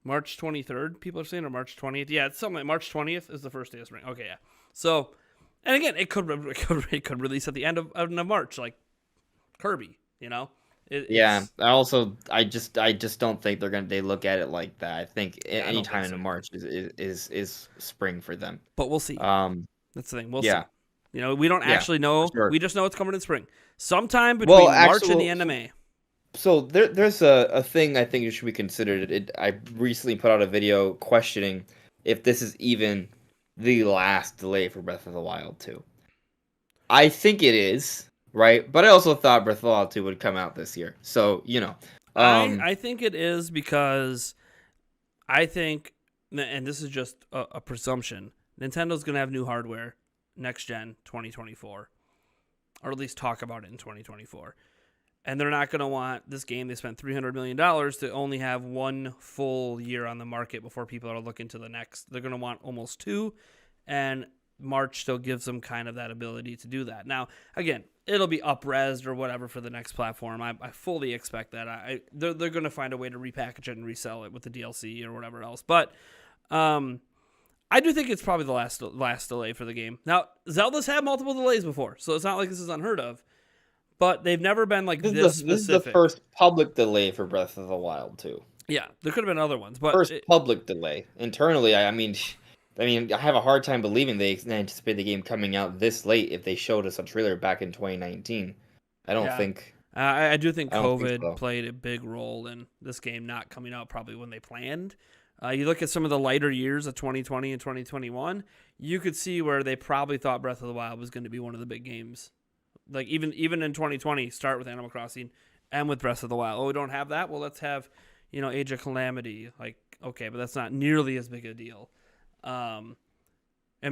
S1: March 23rd, people are saying, or March 20th. Yeah, it's something like March 20th is the first day of spring. Okay, yeah. So, and again, it could release at the end of March, like Kirby.
S2: Yeah,
S1: It's
S2: I just don't think they look at it like that. I think
S1: yeah, I
S2: any
S1: don't think
S2: time
S1: so
S2: in
S1: either.
S2: March is spring for them.
S1: But we'll see.
S2: Um,
S1: That's the thing. We'll
S2: yeah,
S1: see. We don't
S2: yeah,
S1: actually
S2: for
S1: know.
S2: sure.
S1: We just know it's coming in spring, sometime
S2: Well,
S1: between March and the
S2: actually,
S1: end of May.
S2: so there's a thing I think should be considered. I recently put out a video questioning if this is even the last delay for Breath of the Wild 2. I think it is, right? But I also thought Breath of the Wild 2 would come out this year. So, um,
S1: I think it is because I think, and this is just a presumption, Nintendo's going to have new hardware next gen 2024, or at least talk about it in 2024. And they're not going to want this game they spent $300 million to only have one full year on the market before people are looking to the next. They're going to want almost 2, and March still gives them kind of that ability to do that. Now, again, it'll be up-resed or whatever for the next platform. I fully expect that. They're going to find a way to repackage it and resell it with the DLC or whatever else. But I do think it's probably the last delay for the game. Now, Zelda's had multiple delays before, so it's not like this is unheard of. But they've never been like this
S2: this is the
S1: specific.
S2: first public delay for Breath of the Wild 2.
S1: Yeah, there could have been other ones, but
S2: First public delay. Internally, I have a hard time believing they anticipate the game coming out this late if they showed us a trailer back in 2019. I don't
S1: yeah,
S2: think
S1: I do think
S2: I don't think
S1: COVID
S2: so.
S1: played a big role in this game not coming out probably when they planned. You look at some of the lighter years of 2020 and 2021, you could see where they probably thought Breath of the Wild was going to be one of the big games. Like even in 2020, start with Animal Crossing and with Breath of the Wild. Oh, we don't have that? Well, let's have, Age of Calamity. Like, okay, but that's not nearly as big a deal. And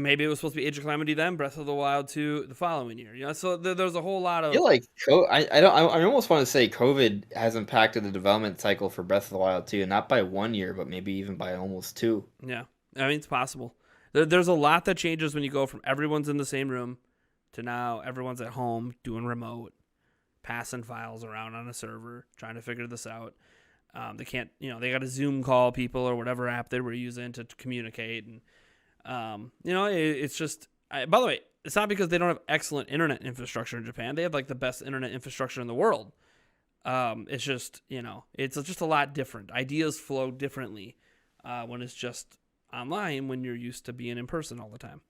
S1: maybe it was supposed to be Age of Calamity then, Breath of the Wild 2 the following year. So there's a whole lot
S2: I
S1: of
S2: feel like I almost want to say COVID has impacted the development cycle for Breath of the Wild 2, not by 1 year, but maybe even by almost 2.
S1: yeah. I mean, it's possible. There's a lot that changes when you go from everyone's in the same room to now everyone's at home doing remote, passing files around on a server, trying to figure this out. They can't, they got to Zoom call people or whatever app they were using to communicate. And, it's just, by the way, it's not because they don't have excellent internet infrastructure in Japan. They have like the best internet infrastructure in the world. It's just, it's just a lot different. Ideas flow differently when it's just online when you're used to being in person all the time.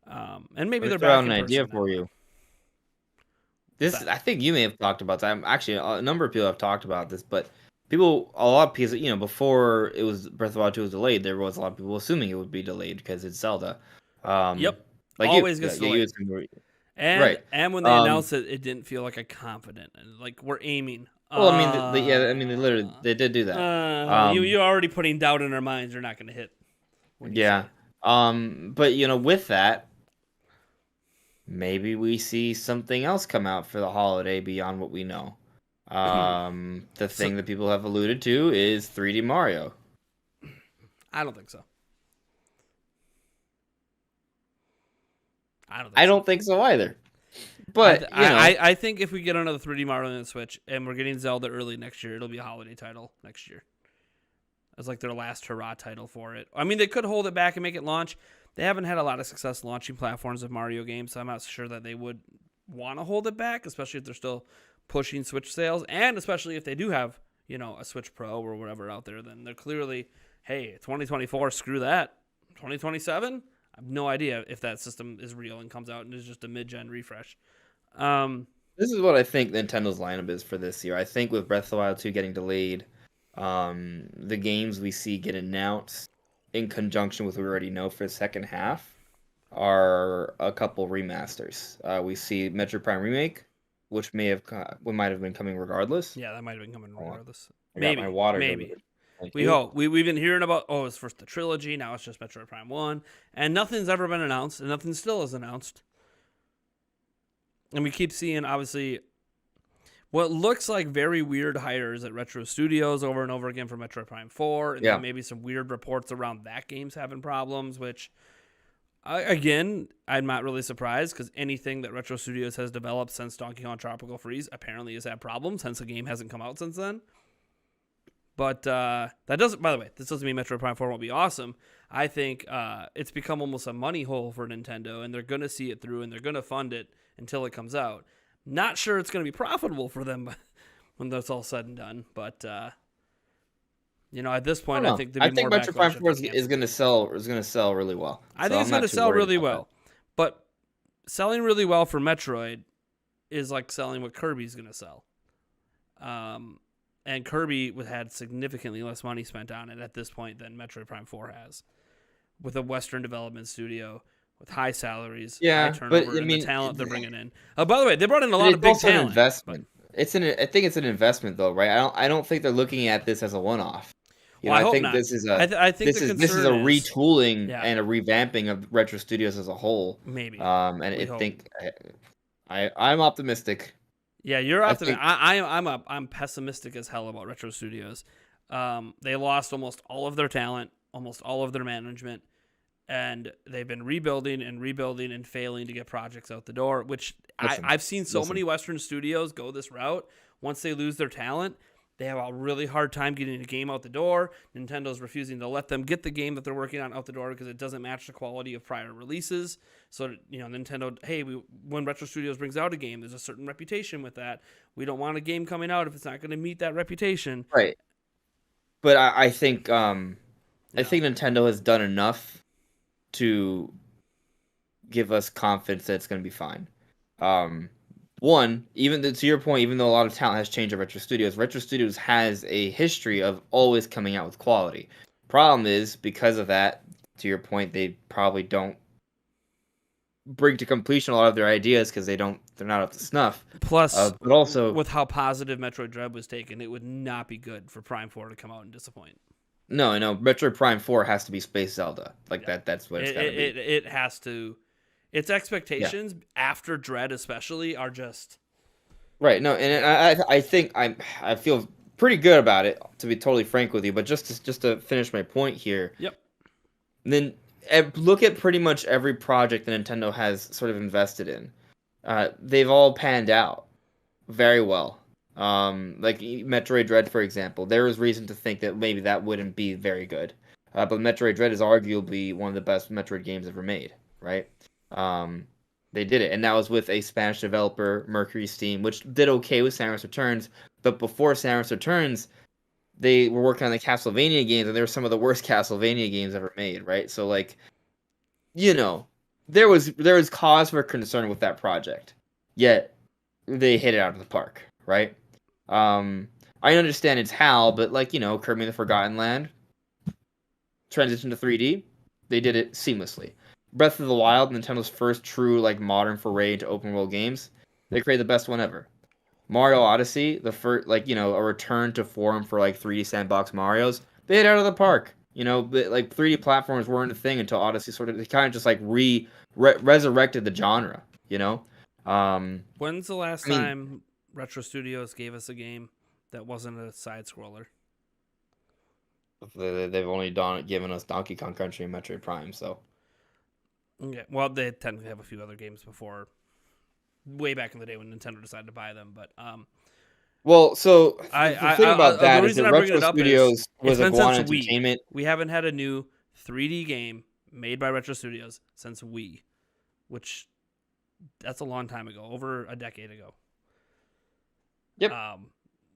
S1: And maybe
S2: Let me
S1: they're
S2: throw out
S1: back
S2: an
S1: in
S2: idea
S1: person
S2: for
S1: now.
S2: you.
S1: What's
S2: This
S1: that?
S2: I think you may have talked about that. Actually, a number of people have talked about this, but a lot of people, before it was Breath of the Wild 2 was delayed, there was a lot of people assuming it would be delayed because it's Zelda. Um,
S1: Yep.
S2: like you,
S1: Always gets
S2: you
S1: delayed.
S2: assumed,
S1: And
S2: right?
S1: and when they
S2: Um,
S1: announced it, it didn't feel like a confident and like we're aiming.
S2: well, I mean, yeah, I mean, they did do that.
S1: You're already putting doubt in our minds. You're not going to hit when you say
S2: Yeah.
S1: it.
S2: But with that, maybe we see something else come out for the holiday beyond what we know. The
S1: So
S2: thing that people have alluded to is 3D Mario.
S1: I don't think so. I don't think
S2: I
S1: so.
S2: don't think so either. But
S1: I think if we get another 3D Mario on the Switch and we're getting Zelda early next year, it'll be a holiday title next year. As like their last hurrah title for it. I mean, they could hold it back and make it launch. They haven't had a lot of success launching platforms of Mario games, so I'm not sure that they would want to hold it back, especially if they're still pushing Switch sales, and especially if they do have, a Switch Pro or whatever out there, then they're clearly, hey, 2024, screw that. 2027? I have no idea if that system is real and comes out and is just a mid-gen refresh.
S2: This is what I think Nintendo's lineup is for this year. I think with Breath of the Wild 2 getting delayed, the games we see get announced in conjunction with what we already know for the second half are a couple remasters. We see Metroid Prime Remake, which might have been coming regardless.
S1: Yeah, that might have been coming
S2: Hold on.
S1: regardless.
S2: I got my water
S1: Maybe.
S2: delivered. Thank
S1: We
S2: you.
S1: hope. We've been hearing about, it's first the trilogy, now it's just Metroid Prime 1, and nothing's ever been announced, and nothing still is announced. And we keep seeing, obviously, what looks like very weird hires at Retro Studios over and over again for Metroid Prime 4, and
S2: Yeah.
S1: then maybe some weird reports around that game's having problems, which, again, I'm not really surprised, because anything that Retro Studios has developed since Donkey Kong Tropical Freeze apparently has had problems, hence the game hasn't come out since then. But that doesn't, by the way, this doesn't mean Metroid Prime 4 won't be awesome. I think it's become almost a money hole for Nintendo, and they're going to see it through, and they're going to fund it until it comes out. Not sure it's going to be profitable for them when that's all said and done, but at this point, I think
S2: I
S1: there'd be
S2: think
S1: more
S2: Metroid Prime
S1: backlash if
S2: 4
S1: they
S2: is going to sell really well.
S1: I
S2: So
S1: think it's
S2: I'm
S1: going
S2: not
S1: to
S2: too
S1: sell
S2: worried
S1: really
S2: about
S1: well, but selling really well for Metroid is like selling what Kirby's going to sell. And Kirby had significantly less money spent on it at this point than Metroid Prime 4 has, with a Western development studio with high salaries, high
S2: Yeah, but
S1: turnover,
S2: I
S1: and the
S2: mean,
S1: talent they're bringing in. By the way, they brought in a lot of
S2: it's
S1: big
S2: also an
S1: talent.
S2: investment. I think it's an investment though, right? I don't think they're looking at this as a one-off.
S1: Well, I
S2: I
S1: hope
S2: think
S1: not.
S2: this is
S1: I think the
S2: this is a
S1: concern is,
S2: retooling
S1: yeah,
S2: and a revamping of Retro Studios as a whole.
S1: maybe.
S2: And
S1: We
S2: I
S1: hope.
S2: think I'm optimistic.
S1: Yeah, you're
S2: I
S1: optimistic.
S2: think
S1: I'm pessimistic as hell about Retro Studios. They lost almost all of their talent, almost all of their management, and they've been rebuilding and failing to get projects out the door. Which I've seen so many Western studios go this route. Once they lose their talent, they have a really hard time getting a game out the door. Nintendo's refusing to let them get the game that they're working on out the door because it doesn't match the quality of prior releases. So, Nintendo, hey, when Retro Studios brings out a game, there's a certain reputation with that. We don't want a game coming out if it's not going to meet that reputation.
S2: right, but I think I think Nintendo has done enough to give us confidence that it's going to be fine. One, to your point, even though a lot of talent has changed at Retro Studios has a history of always coming out with quality. Problem is, because of that, to your point, they probably don't bring to completion a lot of their ideas because they're not up to snuff.
S1: Plus,
S2: but also
S1: with how positive Metroid Dread was taken, it would not be good for Prime 4 to come out and disappoint.
S2: No, Metroid Prime 4 has to be Space Zelda. That's what it's got to be.
S1: It has to. Its expectations after Dread, especially, are just
S2: right. No, and I think I feel pretty good about it, to be totally frank with you. But just to finish my point here.
S1: Yep.
S2: Then look at pretty much every project that Nintendo has sort of invested in. They've all panned out very well. Like Metroid Dread, for example, there was reason to think that maybe that wouldn't be very good. But Metroid Dread is arguably one of the best Metroid games ever made, right? They did it, and that was with a Spanish developer, Mercury Steam, which did okay with Samus Returns. But before Samus Returns, they were working on the Castlevania games, and they were some of the worst Castlevania games ever made, right? So, like, there was cause for concern with that project, yet they hit it out of the park, right? I understand it's HAL, but like Kirby in the Forgotten Land transition to 3D, they did it seamlessly. Breath of the Wild, Nintendo's first true like modern foray into open world games, they created the best one ever. Mario Odyssey, the first a return to form for like 3D sandbox Mario's, they hit it out of the park. But, like 3D platforms weren't a thing until Odyssey they kind of just like resurrected the genre.
S1: When's the last time Retro Studios gave us a game that wasn't a side scroller?
S2: They've only given us Donkey Kong Country and Metroid Prime, so.
S1: Okay, well, they technically have a few other games before, way back in the day when Nintendo decided to buy them, but
S2: well, so the thing about that is that Retro Studios was Iguana Entertainment.
S1: We haven't had a new 3D game made by Retro Studios since Wii, which that's a long time ago, over a decade ago.
S2: Yep.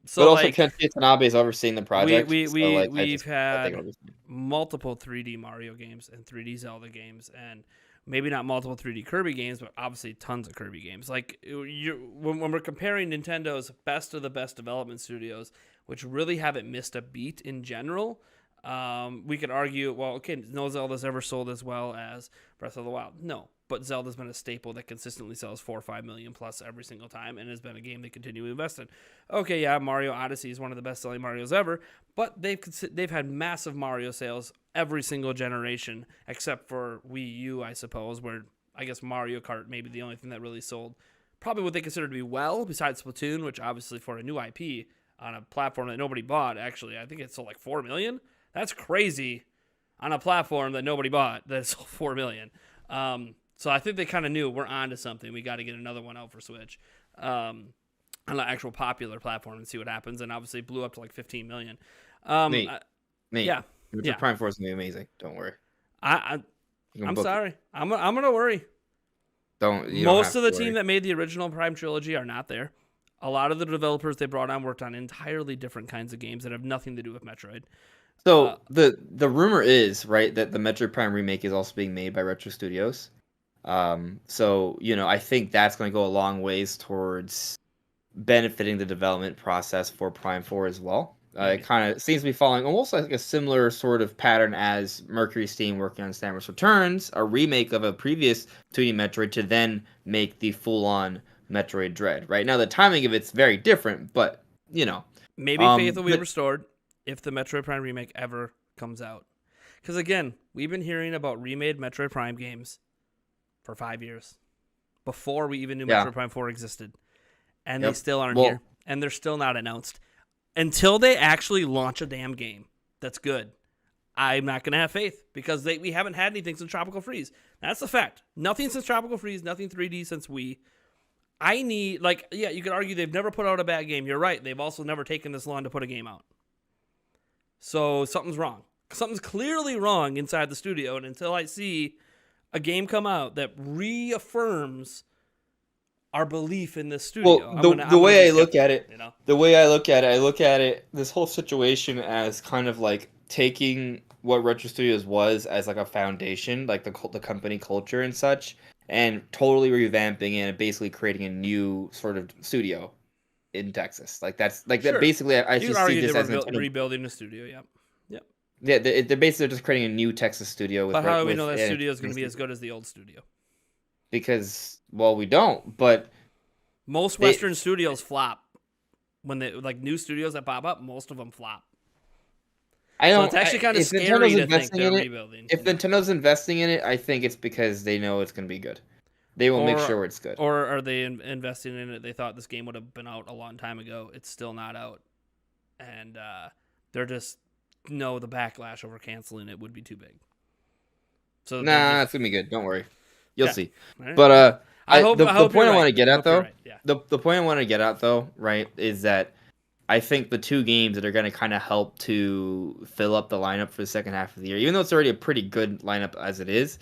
S1: So
S2: but also, Kenshi Tanabe is overseeing the project.
S1: We've had multiple 3D Mario games and 3D Zelda games, and maybe not multiple 3D Kirby games, but obviously tons of Kirby games. Like when we're comparing Nintendo's best of the best development studios, which really haven't missed a beat in general, we could argue, well, okay, no Zelda's ever sold as well as Breath of the Wild. No, but Zelda's been a staple that consistently sells 4 or 5 million plus every single time, and has been a game they continue to invest in. Okay, yeah, Mario Odyssey is one of the best selling Marios ever, but they've had massive Mario sales every single generation, except for Wii U, I suppose, where I guess Mario Kart may be the only thing that really sold probably what they consider to be well, besides Splatoon, which obviously for a new IP on a platform that nobody bought, actually, I think it sold like 4 million. That's crazy on a platform that nobody bought that sold 4 million. So I think they kind of knew we're on to something. We got to get another one out for Switch on an actual popular platform and see what happens. And obviously blew up to like 15 million.
S2: Nate,
S1: Yeah.
S2: Metroid Prime 4 is going to be amazing. Don't worry.
S1: I'm sorry.
S2: It.
S1: I'm going to worry. Most of the team that made the original Prime trilogy are not there. A lot of the developers they brought on worked on entirely different kinds of games that have nothing to do with Metroid.
S2: So the rumor is, right, that the Metroid Prime remake is also being made by Retro Studios. So, I think that's going to go a long ways towards benefiting the development process for Prime 4 as well. It kind of seems to be following almost like a similar sort of pattern as Mercury Steam working on Samus Returns, a remake of a previous 2D Metroid to then make the full-on Metroid Dread. Right now, the timing of it's very different, but
S1: maybe faith will be restored if the Metroid Prime remake ever comes out. Because again, we've been hearing about remade Metroid Prime games for 5 years before we even knew Metroid Prime 4 existed, and they still aren't here, and they're still not announced. Until they actually launch a damn game that's good, I'm not going to have faith, because we haven't had anything since Tropical Freeze. That's the fact. Nothing since Tropical Freeze, nothing 3D since Wii. I need, you could argue they've never put out a bad game. You're right. They've also never taken this long to put a game out. So something's wrong. Something's clearly wrong inside the studio, and until I see a game come out that reaffirms our belief in this studio.
S2: Well, the way I look at it, I look at it, this whole situation as kind of like taking what Retro Studios was as like a foundation, like the company culture and such, and totally revamping it and basically creating a new sort of studio in Texas. Like that's like
S1: Sure.
S2: that. Basically, I just see this as
S1: rebuilding the studio. Yep.
S2: Yeah, they're basically just creating a new Texas studio.
S1: But how do we know that studio is going to be as good as the old studio?
S2: Because, well, we don't. But
S1: most Western studios flop when they new studios that pop up. Most of them flop. So it's actually kind of scary to think they're rebuilding.
S2: If Nintendo's investing in it, I think it's because they know it's going to be good. They will make sure it's good.
S1: Or are they investing in it? They thought this game would have been out a long time ago. It's still not out, and they're just. No, the backlash over canceling it would be too big. So
S2: it's gonna be good. Don't worry, you'll see.
S1: Right.
S2: But
S1: the
S2: point I want to get at though,
S1: right. Yeah.
S2: the point I want to get at though, right, is that I think the two games that are gonna kind of help to fill up the lineup for the second half of the year, even though it's already a pretty good lineup as it is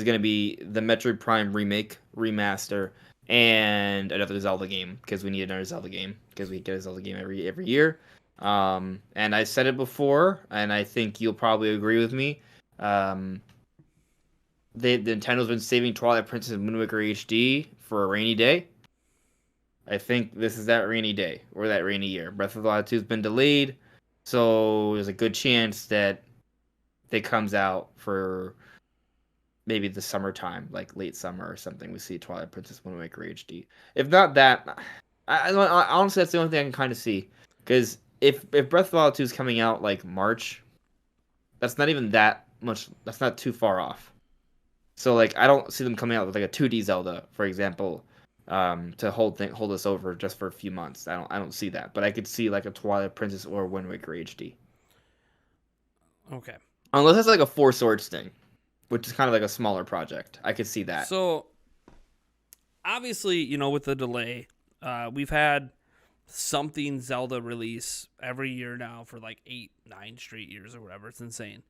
S2: gonna be the Metroid Prime remake, remaster, and another Zelda game, because we need another Zelda game, because we get a Zelda game every year. And I said it before, and I think you'll probably agree with me. Nintendo's been saving Twilight Princess and Wind Waker HD for a rainy day. I think this is that rainy day, or that rainy year. Breath of the Wild 2 has been delayed, so there's a good chance that it comes out for maybe the summertime, like late summer or something. We see Twilight Princess Wind Waker HD. If not that, I honestly, that's the only thing I can kind of see. Because if Breath of the Wild 2 is coming out like March, that's not even that much. That's not too far off. So I don't see them coming out with like a 2D Zelda, for example, to hold us over just for a few months. I don't see that. But I could see like a Twilight Princess or Wind Waker HD.
S1: Okay.
S2: Unless it's like a Four Swords thing, which is kind of like a smaller project. I could see that.
S1: So obviously, with the delay, we've had something Zelda release every year now for like 8-9 straight years or whatever. It's insane.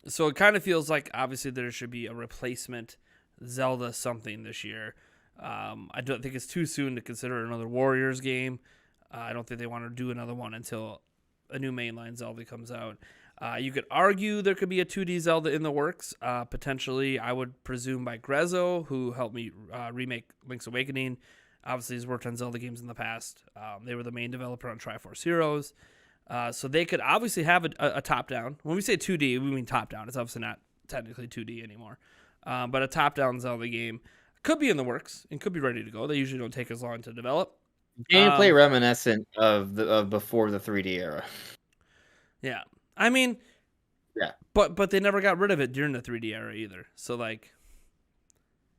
S1: So it kind of feels like obviously there should be a replacement Zelda something this year. I don't think it's too soon to consider another Warriors game. I don't think they want to do another one until a new mainline Zelda comes out. You could argue there could be a 2D Zelda in the works, potentially, I would presume, by Grezzo, who helped me remake Link's Awakening. Obviously, he's worked on Zelda games in the past. They were the main developer on Triforce Heroes. So they could obviously have a top-down. When we say 2D, we mean top-down. It's obviously not technically 2D anymore. But a top-down Zelda game could be in the works and could be ready to go. They usually don't take as long to develop.
S2: Gameplay reminiscent of before the 3D era.
S1: Yeah. I mean,
S2: Yeah.
S1: but they never got rid of it during the 3D era either. So, like,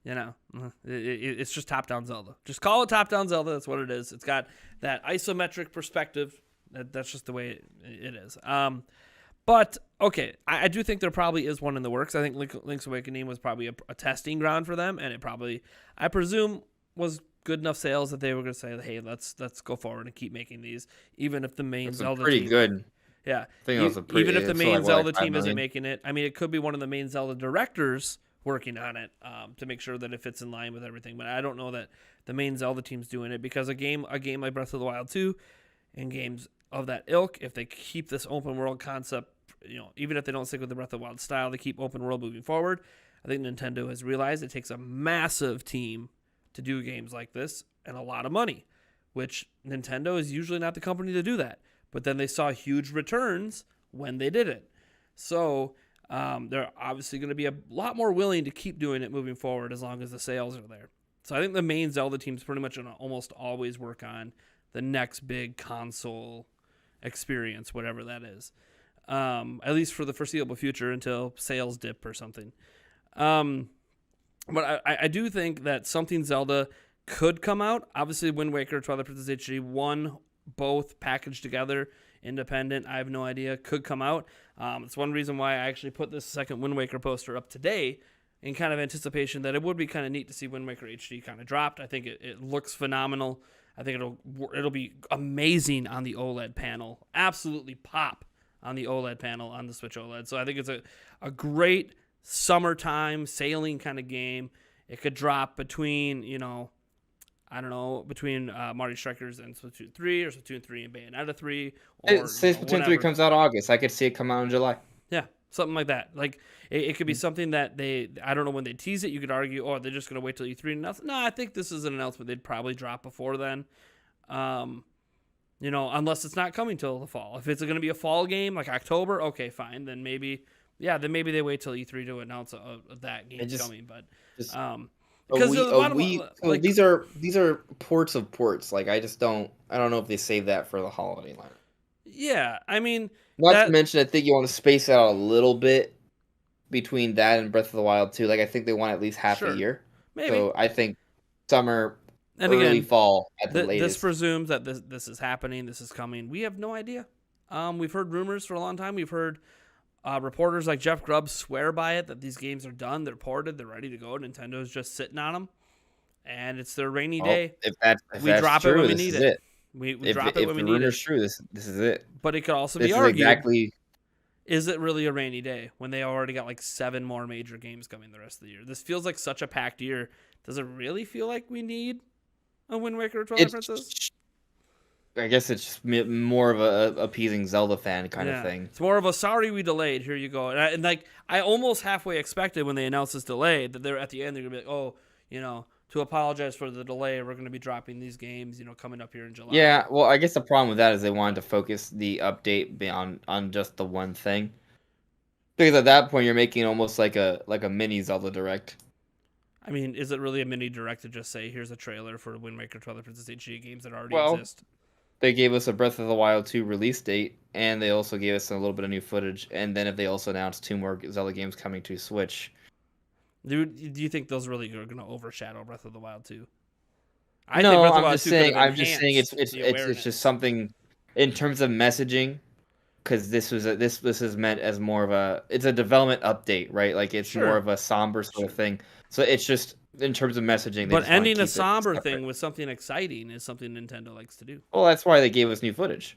S1: it's just top-down Zelda. Just call it top-down Zelda. That's what it is. It's got that isometric perspective. That's just the way it is. But, okay, I do think there probably is one in the works. I think Link's Awakening was probably a testing ground for them, and it probably, I presume, was good enough sales that they were going to say, hey, let's go forward and keep making these, even if the main Zelda
S2: pretty
S1: team...
S2: good.
S1: Yeah,
S2: I think it was
S1: even if the main Zelda team
S2: 5
S1: isn't
S2: million.
S1: making it, I mean, it could be one of the main Zelda directors working on it to make sure that it fits in line with everything. But I don't know that the main Zelda team's doing it, because a game like Breath of the Wild 2 and games of that ilk, if they keep this open world concept, even if they don't stick with the Breath of the Wild style, they keep open world moving forward. I think Nintendo has realized it takes a massive team to do games like this and a lot of money, which Nintendo is usually not the company to do that. But then they saw huge returns when they did it. So they're obviously going to be a lot more willing to keep doing it moving forward as long as the sales are there. So I think the main Zelda team's pretty much going to almost always work on the next big console experience, whatever that is. At least for the foreseeable future until sales dip or something. But I do think that something Zelda could come out. Obviously, Wind Waker, Twilight Princess HD 1, both packaged together, independent, I have no idea, could come out. It's one reason why I actually put this second Wind Waker poster up today in kind of anticipation that it would be kind of neat to see Wind Waker HD kind of dropped. I think it looks phenomenal. I think it'll be amazing on the OLED panel. Absolutely pop on the OLED panel on the Switch OLED. So I think it's a great summertime sailing kind of game. It could drop between, between Marty Strikers and Splatoon 3 or Splatoon 3 and Bayonetta 3. Or,
S2: Say Splatoon 3 comes out August. I could see it come out in July.
S1: Yeah, something like that. Like, it could be something that I don't know when they tease it. You could argue, they're just going to wait till E3 and nothing. No, I think this is an announcement they'd probably drop before then. Unless it's not coming till the fall. If it's going to be a fall game, like October, okay, fine. Then maybe they wait till E3 to announce that game coming. But because
S2: these are ports of ports. Like I don't know if they save that for the holiday lineup.
S1: Yeah, I mean,
S2: not to mention, I think you want to space out a little bit between that and Breath of the Wild 2. Like I think they want at least half a year.
S1: Maybe.
S2: So I think summer,
S1: and
S2: early
S1: again,
S2: fall at the latest.
S1: This presumes that this is happening. This is coming. We have no idea. We've heard rumors for a long time. We've heard reporters like Jeff Grubb swear by it that these games are done, they're ported, they're ready to go. Nintendo's just sitting on them, and it's their rainy day.
S2: If that's
S1: drop
S2: true,
S1: it when we need it. We drop it when we need it. If the
S2: rumor's true, this is it.
S1: But it could also be argued. Is it really a rainy day when they already got like 7 more major games coming the rest of the year? This feels like such a packed year. Does it really feel like we need a Wind Waker or Twilight Princess?
S2: I guess it's just more of a appeasing Zelda fan kind of thing.
S1: It's more of a sorry we delayed. Here you go. And I almost halfway expected when they announced this delay that they're at the end they're gonna be like, to apologize for the delay, we're gonna be dropping these games, coming up here in July.
S2: Yeah, well, I guess the problem with that is they wanted to focus the update on just the one thing. Because at that point you're making almost like a mini Zelda Direct.
S1: I mean, is it really a mini Direct to just say here's a trailer for Wind Waker, Twilight Princess HD games that already exist?
S2: They gave us a Breath of the Wild 2 release date, and they also gave us a little bit of new footage. And then if they also announced 2 more Zelda games coming to Switch.
S1: Do you think those really are going to overshadow Breath of the Wild 2?
S2: I'm just saying it's just something in terms of messaging, because this is meant as more of it's a development update, right? Like it's more of a somber sort of thing. So it's just in terms of messaging.
S1: But ending a somber thing with something exciting is something Nintendo likes to do.
S2: Well, that's why they gave us new footage.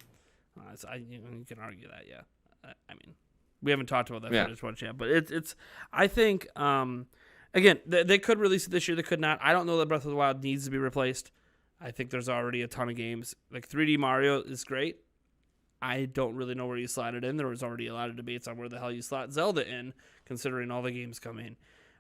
S1: You can argue that, yeah. I mean, we haven't talked about that footage much yet, but it's. I think again they could release it this year. They could not. I don't know that Breath of the Wild needs to be replaced. I think there's already a ton of games. Like 3D Mario is great. I don't really know where you slot it in. There was already a lot of debates on where the hell you slot Zelda in, considering all the games coming.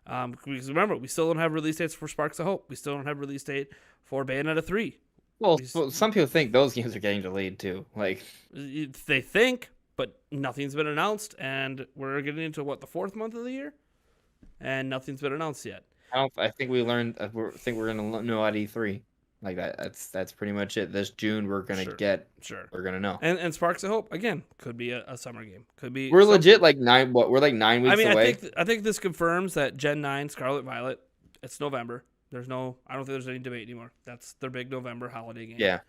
S1: Because remember, we still don't have release dates for Sparks of Hope. We still don't have release date for Bayonetta 3.
S2: Well, some people think those games are getting delayed too. Like
S1: They think, but nothing's been announced, and we're getting into the 4th month of the year, and nothing's been announced yet.
S2: I think we learned. Think we're gonna know at E3. Like that. That's pretty much it. This June we're gonna get.
S1: Sure.
S2: We're gonna know.
S1: And Sparks of Hope again could be a summer game. Could be.
S2: We're legit like 9. What? We're like 9 weeks away.
S1: I think this confirms that Gen 9 Scarlet Violet. It's November. There's no. I don't think there's any debate anymore. That's their big November holiday game.
S2: Yeah.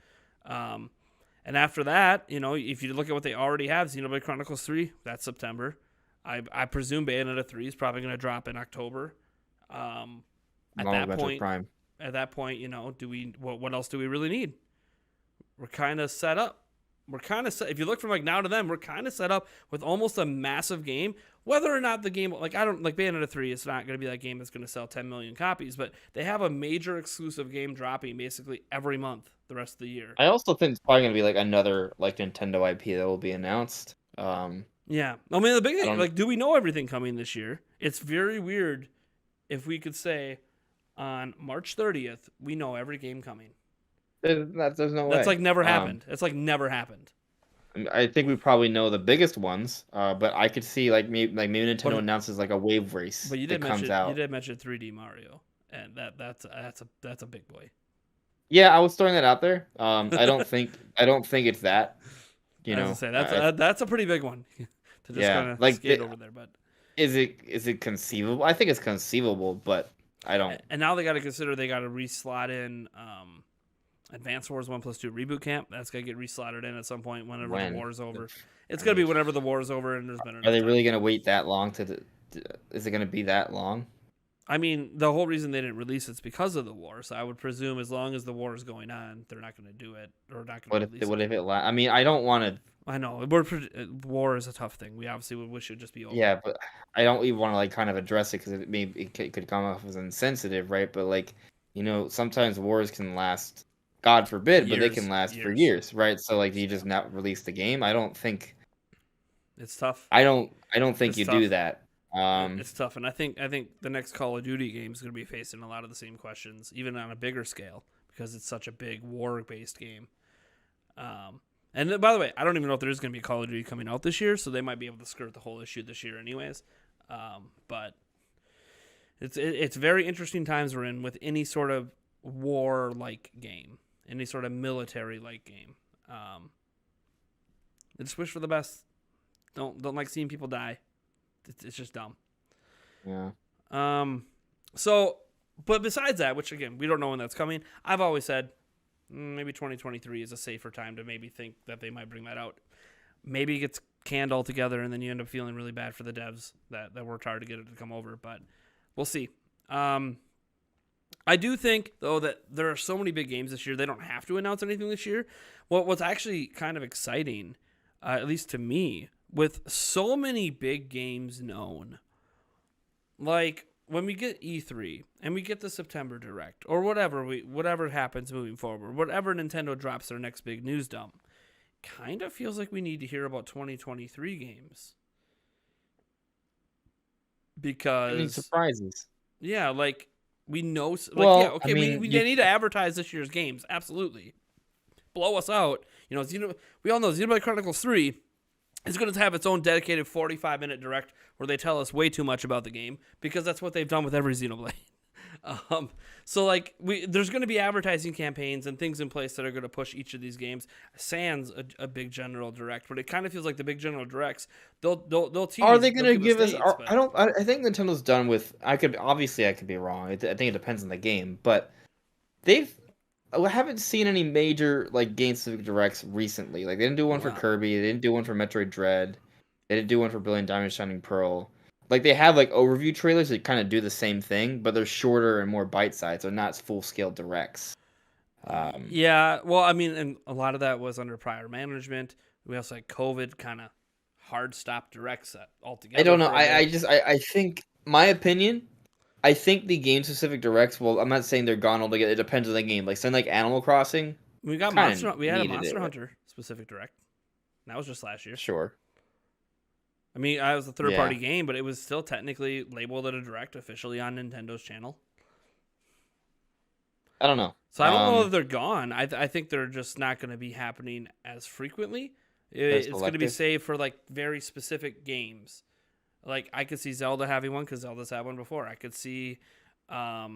S1: And after that, if you look at what they already have, Xenoblade Chronicles 3, that's September. I presume Bayonetta 3 is probably going to drop in October. At that point, do we what else do we really need? We're kind of set up. If you look from like now to then, we're kind of set up with almost a massive game. Whether or not the game, like I don't like Bayonetta 3, it's not going to be that game that's going to sell 10 million copies, but they have a major exclusive game dropping basically every month the rest of the year.
S2: I also think it's probably going to be like another like Nintendo IP that will be announced.
S1: Yeah, I mean the big thing, like, do we know everything coming this year? It's very weird if we could say on March 30th we know every game coming.
S2: There's no way.
S1: That's like never happened. It's like never happened.
S2: I think we probably know the biggest ones, but I could see maybe Nintendo announces like a wave race.
S1: But you did mention 3D Mario, and that's a big boy.
S2: Yeah, I was throwing that out there. I don't think it's that.
S1: That's a pretty big one to just kind of skate over there. But
S2: is it conceivable? I think it's conceivable, but I don't.
S1: And now they got to consider they got to reslot in Advance Wars 1+2 Reboot Camp. That's got to get reslotted in at some point whenever the war is over. It's going to be whenever the war is over and there's been enough
S2: Are they really
S1: time.
S2: going to wait that long is it going to be that long?
S1: I mean, the whole reason they didn't release it's because of the war. So I would presume as long as the war is going on, they're not going to do it or not going to release it.
S2: What if it I mean, I don't want to.
S1: I know war is a tough thing. We obviously would wish it just be over.
S2: Yeah, but I don't even want to like kind of address it because it could come off as insensitive, right? But like sometimes wars can last. God forbid, but they can last for years, right? So like, do you just not release the game? I don't think
S1: it's tough.
S2: I don't think you do that.
S1: It's tough, and I think the next Call of Duty game is going to be facing a lot of the same questions, even on a bigger scale, because it's such a big war-based game. And by the way, I don't even know if there is going to be a Call of Duty coming out this year, so they might be able to skirt the whole issue this year, anyways. But it's very interesting times we're in with any sort of war-like game. Any sort of military-like game. I just wish for the best. Don't like seeing people die. It's just dumb.
S2: Yeah.
S1: So, but besides that, which again we don't know when that's coming. I've always said maybe 2023 is a safer time to maybe think that they might bring that out. Maybe it gets canned altogether, and then you end up feeling really bad for the devs that worked hard to get it to come over. But we'll see. I do think, though, that there are so many big games this year, they don't have to announce anything this year. What's actually kind of exciting, at least to me, with so many big games known, like when we get E3 and we get the September Direct or whatever happens moving forward, whatever Nintendo drops their next big news dump, kind of feels like we need to hear about 2023 games. Because
S2: any surprises?
S1: Yeah, like we know, like,
S2: well,
S1: yeah, okay, we need to advertise this year's games, absolutely. Blow us out, we all know Xenoblade Chronicles 3 is going to have its own dedicated 45-minute direct where they tell us way too much about the game because that's what they've done with every Xenoblade. So like there's going to be advertising campaigns and things in place that are going to push each of these games. Sans a big general direct, but it kind of feels like the big general directs they'll tease.
S2: Are they going to give us? I think Nintendo's done with. I could be wrong. I think it depends on the game, but I haven't seen any major like game-specific directs recently. Like they didn't do one for Kirby, they didn't do one for Metroid Dread, they didn't do one for Brilliant Diamond Shining Pearl. Like they have like overview trailers that kind of do the same thing, but they're shorter and more bite-sized, so not full-scale directs.
S1: Yeah, well, I mean, and a lot of that was under prior management. We also had COVID kind of hard stop directs altogether.
S2: I don't know. I think my opinion. I think the game-specific directs. Well, I'm not saying they're gone altogether. It depends on the game. Like something like Animal Crossing.
S1: We had a Monster Hunter specific direct. And that was just last year.
S2: Sure.
S1: I mean, it was a third
S2: Yeah.
S1: party game, but it was still technically labeled as a direct officially on Nintendo's channel.
S2: I don't know.
S1: So I don't know if they're gone. I think they're just not going to be happening as frequently.
S2: They're
S1: It's going to be
S2: selective.
S1: saved for like very specific games. Like I could see Zelda having one because Zelda's had one before. I could see, I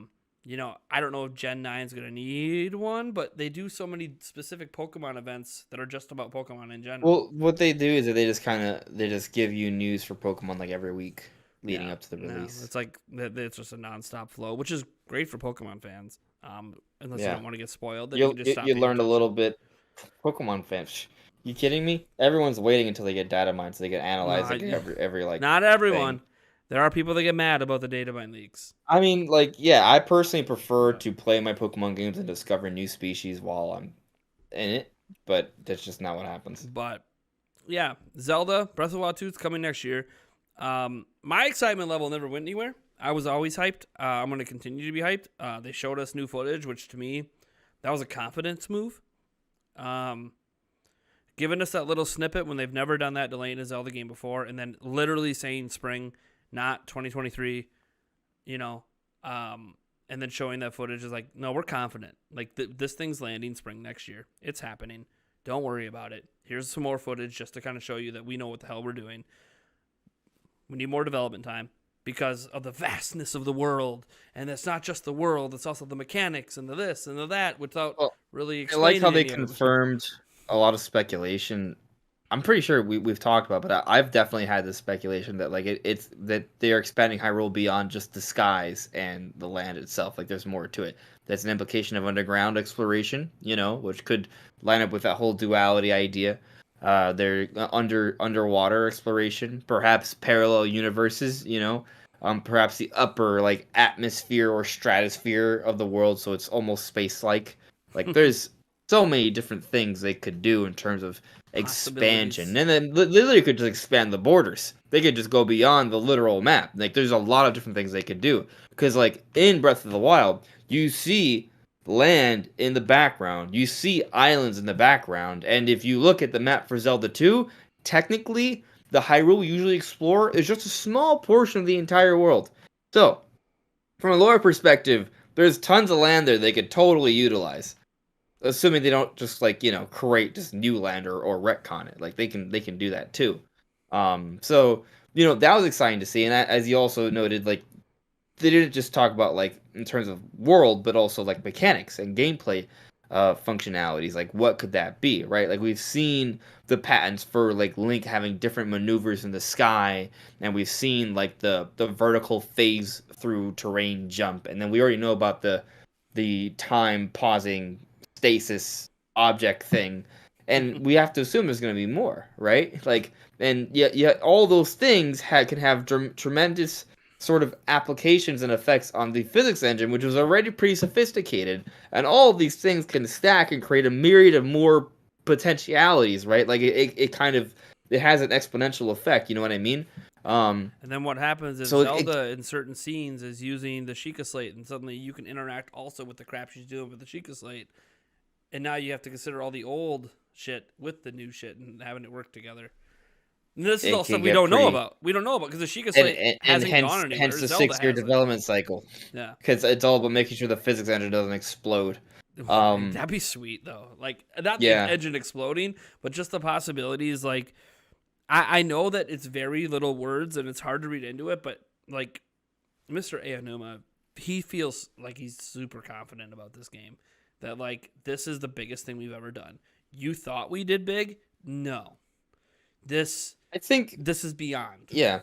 S1: don't know if Gen 9 is going to need one, but they do so many specific Pokemon events that are just about Pokemon in general.
S2: Well, what they do is that they just give you news for Pokemon like every week leading
S1: Yeah,
S2: up to the
S1: no,
S2: release.
S1: it's like it's just a nonstop flow, which is great for Pokemon fans. Unless you
S2: Yeah.
S1: don't want to get spoiled, then you can just stop
S2: You
S1: paying
S2: learned a little
S1: attention.
S2: bit. Pokemon fans. You kidding me? Everyone's waiting until they get data mined so they can analyze
S1: No,
S2: like every like
S1: not
S2: thing.
S1: everyone. There are people that get mad about the data mine leaks.
S2: I mean, like, yeah, I personally prefer
S1: But
S2: to play my Pokemon games and discover new species while I'm in it, but that's just not what happens.
S1: but yeah, Zelda Breath of the Wild 2 is coming next year. My excitement level never went anywhere. I was always hyped. I'm going to continue to be hyped. They showed us new footage, which to me, that was a confidence move. Um, Giving us that little snippet when they've never done that delaying a Zelda game before, and then literally saying spring, not 2023, you know, and then showing that footage is like, no, we're confident. Like this thing's landing spring next year. It's happening. Don't worry about it. Here's some more footage just to kind of show you that we know what the hell we're doing. We need more development time because of the vastness of the world. And it's not just the world, it's also the mechanics and the this and the that without
S2: Well,
S1: really
S2: I like how
S1: explaining
S2: they
S1: any of it.
S2: confirmed a lot of speculation. I'm pretty sure we've talked about, but I've definitely had this speculation that like it's that they are expanding Hyrule beyond just the skies and the land itself. Like there's more to it. That's an implication of underground exploration, which could line up with that whole duality idea. They're underwater exploration, perhaps parallel universes, perhaps the upper like atmosphere or stratosphere of the world, so it's almost space-like. Like there's so many different things they could do in terms of expansion,
S1: Possibilities.
S2: and then literally could just expand the borders. They could just go beyond the literal map. Like there's a lot of different things they could do because like in Breath of the Wild, you see land in the background, you see islands in the background, and if you look at the map for Zelda 2, technically the Hyrule you usually explore is just a small portion of the entire world. So, from a lore perspective, there's tons of land there they could totally utilize. Assuming they don't just like, create just new land or retcon it. Like they can do that too. So, that was exciting to see. And as you also noted, like they didn't just talk about like in terms of world, but also like mechanics and gameplay functionalities. Like what could that be, right? Like we've seen the patents for like Link having different maneuvers in the sky, and we've seen like the vertical phase through terrain jump, and then we already know about the time pausing stasis object thing. And we have to assume there's going to be more, right? Like, and yet all those things can have tremendous sort of applications and effects on the physics engine, which was already pretty sophisticated. And all of these things can stack and create a myriad of more potentialities, right? Like it kind of it has an exponential effect. You know what I mean? Um,
S1: And then what happens if
S2: so it
S1: Zelda in certain scenes is using the Sheikah Slate and suddenly you can interact also with the crap she's doing with the Sheikah Slate. And now you have to consider all the old shit with the new shit and having it work together. And this is
S2: it
S1: all stuff
S2: can
S1: we
S2: get
S1: don't know
S2: pretty
S1: about. We don't know about because the Sheikah
S2: and,
S1: Slate
S2: and and
S1: hasn't gone
S2: hence
S1: anywhere.
S2: the
S1: Zelda
S2: 6 year
S1: has it.
S2: development cycle
S1: Yeah.
S2: because it's all about making sure the physics engine doesn't explode. Um,
S1: That'd be sweet though. Like not the
S2: yeah,
S1: engine exploding, but just the possibilities. Like I know that it's very little words and it's hard to read into it, but like Mr. Aonuma, he feels like he's super confident about this game. That like this is the biggest thing we've ever done. You thought we did big? No. This
S2: I think
S1: this is beyond.
S2: yeah.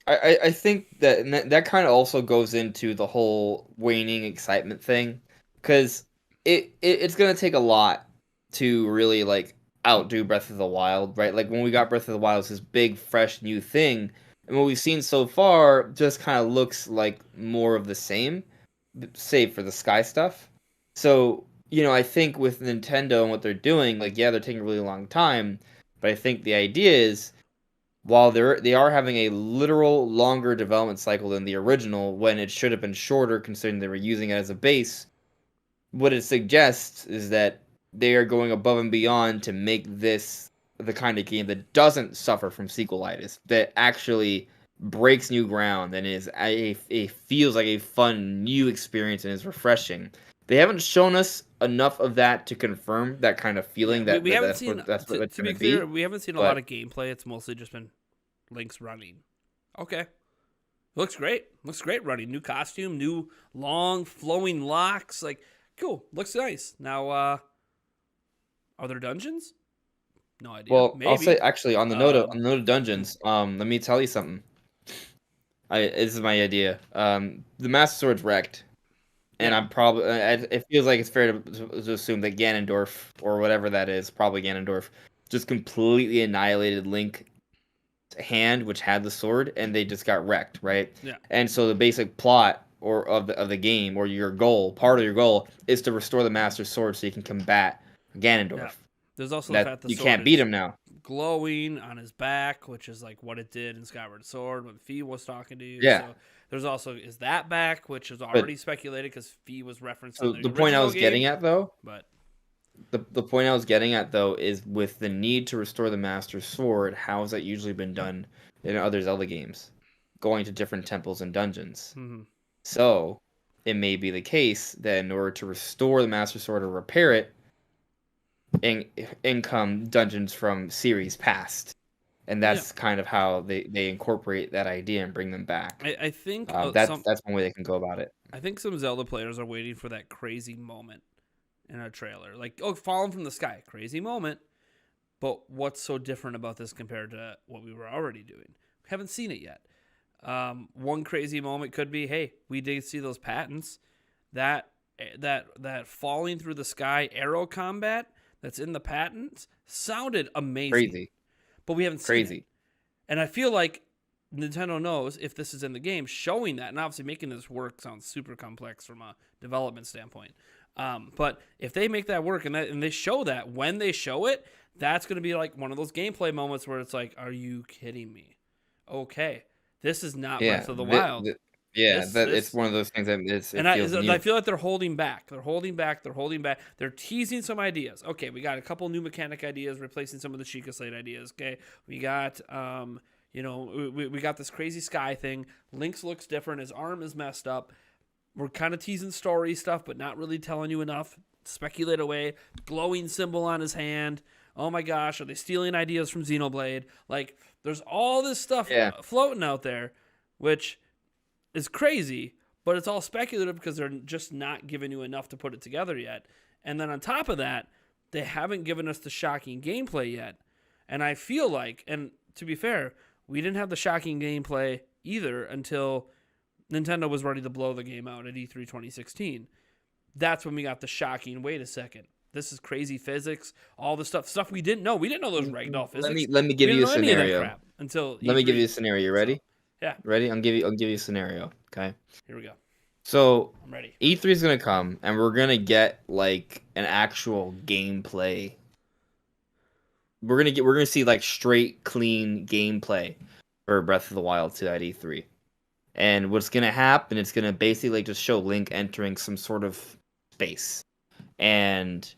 S2: I think that and that kind of also goes into the whole waning excitement thing because it's gonna take a lot to really like outdo Breath of the Wild, right? Like when we got Breath of the Wild, it's this big, fresh, new thing, and what we've seen so far just kind of looks like more of the same, save for the sky stuff. So I think with Nintendo and what they're doing, like yeah, they're taking a really long time, but I think the idea is while they are having a literal longer development cycle than the original, when it should have been shorter considering they were using it as a base, what it suggests is that they are going above and beyond to make this the kind of game that doesn't suffer from sequelitis, that actually breaks new ground and is a feels like a fun new experience and is refreshing. They haven't shown us enough of that to confirm that kind of
S1: Yeah,
S2: feeling
S1: we haven't
S2: that's
S1: seen.
S2: what it's
S1: To be
S2: going to
S1: clear,
S2: be.
S1: we haven't seen a lot
S2: But
S1: of gameplay. It's mostly just been Link's running. Okay, looks great. Looks great running. New costume, new long flowing locks. Like cool. Looks nice. Now, are there dungeons? No idea.
S2: well, I'll say
S1: Maybe.
S2: actually on
S1: Um,
S2: the note of
S1: hmm,
S2: dungeons, let me tell you something. This is my idea. The Master Sword's wrecked. And
S1: yeah,
S2: I'm probably it feels like it's fair to assume that Ganondorf or whatever that is, probably Ganondorf, just completely annihilated Link's hand, which had the sword, and they just got wrecked, right?
S1: yeah,
S2: And so the basic plot or of the game or your goal, part of your goal, is to restore the Master Sword so you can combat
S1: yeah.
S2: Ganondorf.
S1: There's also the
S2: That
S1: fact the
S2: you
S1: sword
S2: can't beat
S1: is
S2: him now.
S1: glowing on his back, which is like what it did in Skyward Sword when Fee was talking to you.
S2: Yeah,
S1: So there's also is that back, which is
S2: but
S1: already speculated because Fee was referenced in
S2: so
S1: the
S2: the point I
S1: original
S2: was getting
S1: game.
S2: at though,
S1: But
S2: the point I was getting at though is with the need to restore the Master Sword, how has that usually been done in other Zelda games? Going to different temples and dungeons.
S1: mhm.
S2: So it may be the case that in order to restore the Master Sword or repair it, in come dungeons from series past. And
S1: Yeah,
S2: that's kind of how they incorporate that idea and bring them back.
S1: I think
S2: That's one way they can go about it.
S1: I think some Zelda players are waiting for that crazy moment in a trailer, like oh, falling from the sky, crazy moment. But what's so different about this compared to what we were already doing? We haven't seen it yet. One crazy moment could be, hey, we did see those patents. That falling through the sky arrow combat that's in the patents sounded amazing,
S2: Crazy,
S1: but we haven't seen it.
S2: crazy.
S1: And I feel like Nintendo knows if this is in the game, showing that, and obviously making this work sounds super complex from a development standpoint. But if they make that work and they show that when they show it, that's going to be like one of those gameplay moments where it's like, are you kidding me? Okay, this is not
S2: Yeah,
S1: Breath of the Wild.
S2: yeah.
S1: This
S2: That it's
S1: this
S2: one of those things that
S1: and
S2: it feels
S1: I
S2: new.
S1: feel like they're holding back. They're holding back. They're holding back. They're teasing some ideas. Okay, we got a couple new mechanic ideas, replacing some of the Sheikah Slate ideas. Okay, we got we got this crazy sky thing. Link's looks different. His arm is messed up. We're kind of teasing story stuff, but not really telling you enough. Speculate away. Glowing symbol on his hand. Oh my gosh, are they stealing ideas from Xenoblade? Like, there's all this stuff
S2: Yeah,
S1: floating out there, which is crazy, but it's all speculative because they're just not giving you enough to put it together yet. And then on top of that, they haven't given us the shocking gameplay yet. And I feel like, and to be fair, we didn't have the shocking gameplay either until Nintendo was ready to blow the game out at E3 2016. That's when we got the shocking, wait a second. This is crazy physics, all the stuff we didn't know. We didn't know those ragdoll physics.
S2: let me
S1: We
S2: give
S1: didn't
S2: you a
S1: know any of that
S2: scenario.
S1: crap until
S2: Let me give you a
S1: E3.
S2: scenario.
S1: So,
S2: Ready?
S1: yeah,
S2: Ready? I'll give you a scenario. Okay.
S1: here we go.
S2: So
S1: I'm ready.
S2: E3 is gonna come, and we're gonna get like an actual gameplay. We're gonna see like straight, clean gameplay for Breath of the Wild 2 at E3. And what's gonna happen? It's gonna basically like just show Link entering some sort of space, and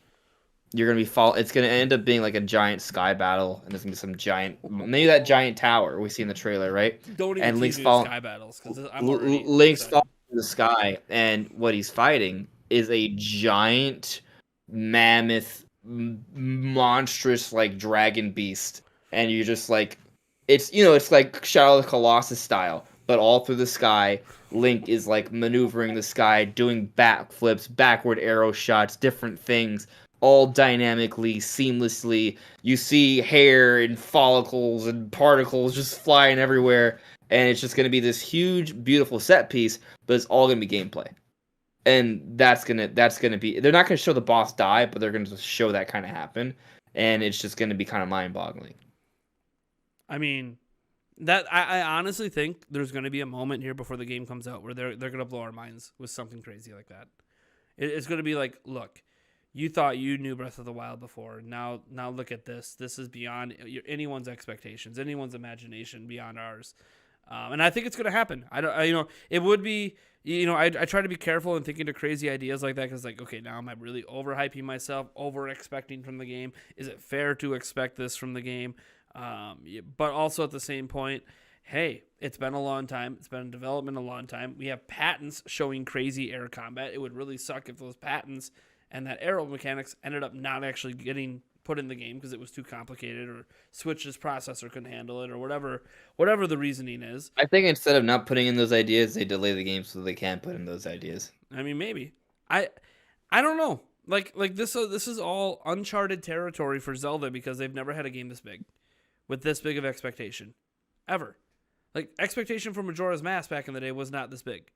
S2: you're gonna be fall. It's gonna end up being like a giant sky battle, and there's gonna be some giant, maybe that giant tower we see in the trailer, right?
S1: Don't even
S2: And
S1: tease
S2: Link's
S1: me with
S2: fall.
S1: sky battles because I'm already
S2: Link's
S1: excited.
S2: falling through the sky, and what he's fighting is a giant, mammoth, monstrous like dragon beast, and you're just like, it's like Shadow of the Colossus style, but all through the sky. Link is like maneuvering the sky, doing backflips, backward arrow shots, different things, all dynamically, seamlessly. You see hair and follicles and particles just flying everywhere, and it's just going to be this huge, beautiful set piece, but it's all going to be gameplay. And that's gonna be. They're not going to show the boss die, but they're going to show that kind of happen, and it's just going to be kind of mind-boggling.
S1: I mean, that I honestly think there's going to be a moment here before the game comes out where they're going to blow our minds with something crazy like that. It's going to be like, look, you thought you knew Breath of the Wild before. Now look at this. This is beyond anyone's expectations, anyone's imagination, beyond ours. And I think it's going to happen. It would be, I try to be careful in thinking of crazy ideas like that because, like, okay, now am I really overhyping myself, over expecting from the game? Is it fair to expect this from the game? But also at the same point, hey, it's been a long time. It's been in development a long time. We have patents showing crazy air combat. It would really suck if those patents and that arrow mechanics ended up not actually getting put in the game because it was too complicated or Switch's processor couldn't handle it or whatever the reasoning is.
S2: I think instead of not putting in those ideas, they delay the game so they can put in those ideas.
S1: I mean, maybe. I don't know. Like this is all uncharted territory for Zelda because they've never had a game this big with this big of expectation ever. Like, expectation for Majora's Mask back in the day was not this big.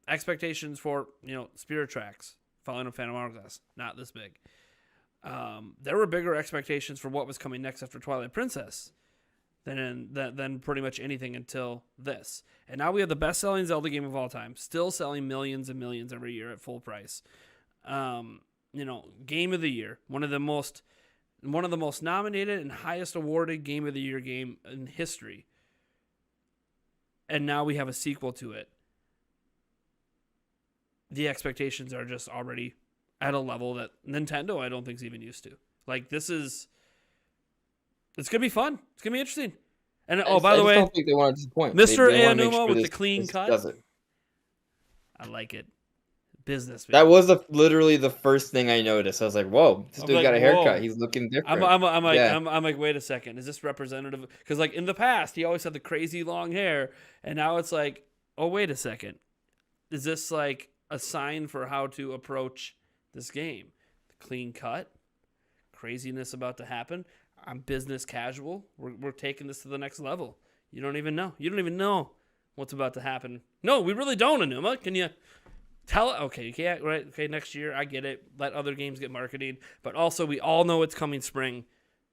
S1: Expectations for, Spirit Tracks, Falling of Phantom Hourglass, not this big. There were bigger expectations for what was coming next after Twilight Princess than pretty much anything until this. And now we have the best-selling Zelda game of all time, still selling millions and millions every year at full price. Game of the year, one of the most nominated and highest awarded Game of the Year game in history. And now we have a sequel to it. The expectations are just already at a level that Nintendo, I don't think, is even used to. Like, it's going to be fun. It's going to be interesting. And, by the way,
S2: I don't think they want to disappoint.
S1: Mr.
S2: They wanna make
S1: Aonuma
S2: sure
S1: with
S2: this-
S1: the clean
S2: this
S1: cut.
S2: does it.
S1: I like it. Business.
S2: That was literally the first thing I noticed. I was like, "Whoa, this
S1: I'm
S2: dude
S1: like,
S2: got a haircut.
S1: whoa.
S2: He's looking different."
S1: I'm like,
S2: Yeah.
S1: I'm like, wait a second. Is this representative? Because, like, in the past, he always had the crazy long hair. And now it's like, oh, wait a second. Is this like a sign for how to approach this game? Clean cut, craziness about to happen. I'm business casual. We're taking this to the next level. You don't even know. You don't even know what's about to happen. No, we really don't, Aonuma. Can you tell? Okay, you can't. Right? Okay, next year. I get it. Let other games get marketing, but also we all know it's coming spring.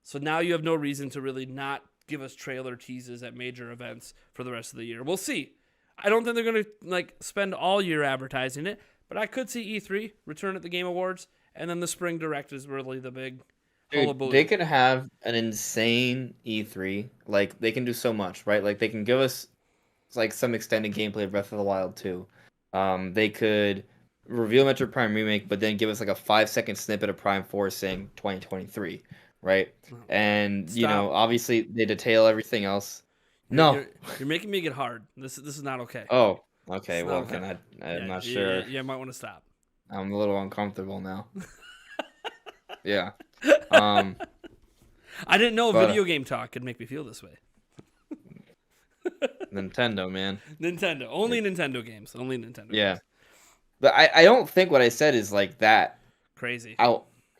S1: So now you have no reason to really not give us trailer teases at major events for the rest of the year. We'll see. I don't think they're going to spend all year advertising it, but I could see E3 return at the Game Awards, and then the Spring Direct is really the big hullabaloo.
S2: They could have an insane E3. Like, they can do so much, right? Like, they can give us some extended gameplay of Breath of the Wild 2. They could reveal Metroid Prime Remake, but then give us a 5-second snippet of Prime 4 saying 2023, right? And obviously they detail everything else. No,
S1: you're making me get hard. This is not okay.
S2: Oh, okay.
S1: It's
S2: Well,
S1: not okay.
S2: I'm not sure.
S1: Yeah, you might want to stop.
S2: I'm a little uncomfortable now. Yeah.
S1: I didn't know video game talk could make me feel this way.
S2: Nintendo, man.
S1: Nintendo. Only Nintendo games. Only Nintendo
S2: Yeah.
S1: games.
S2: But I don't think what I said is that.
S1: Crazy.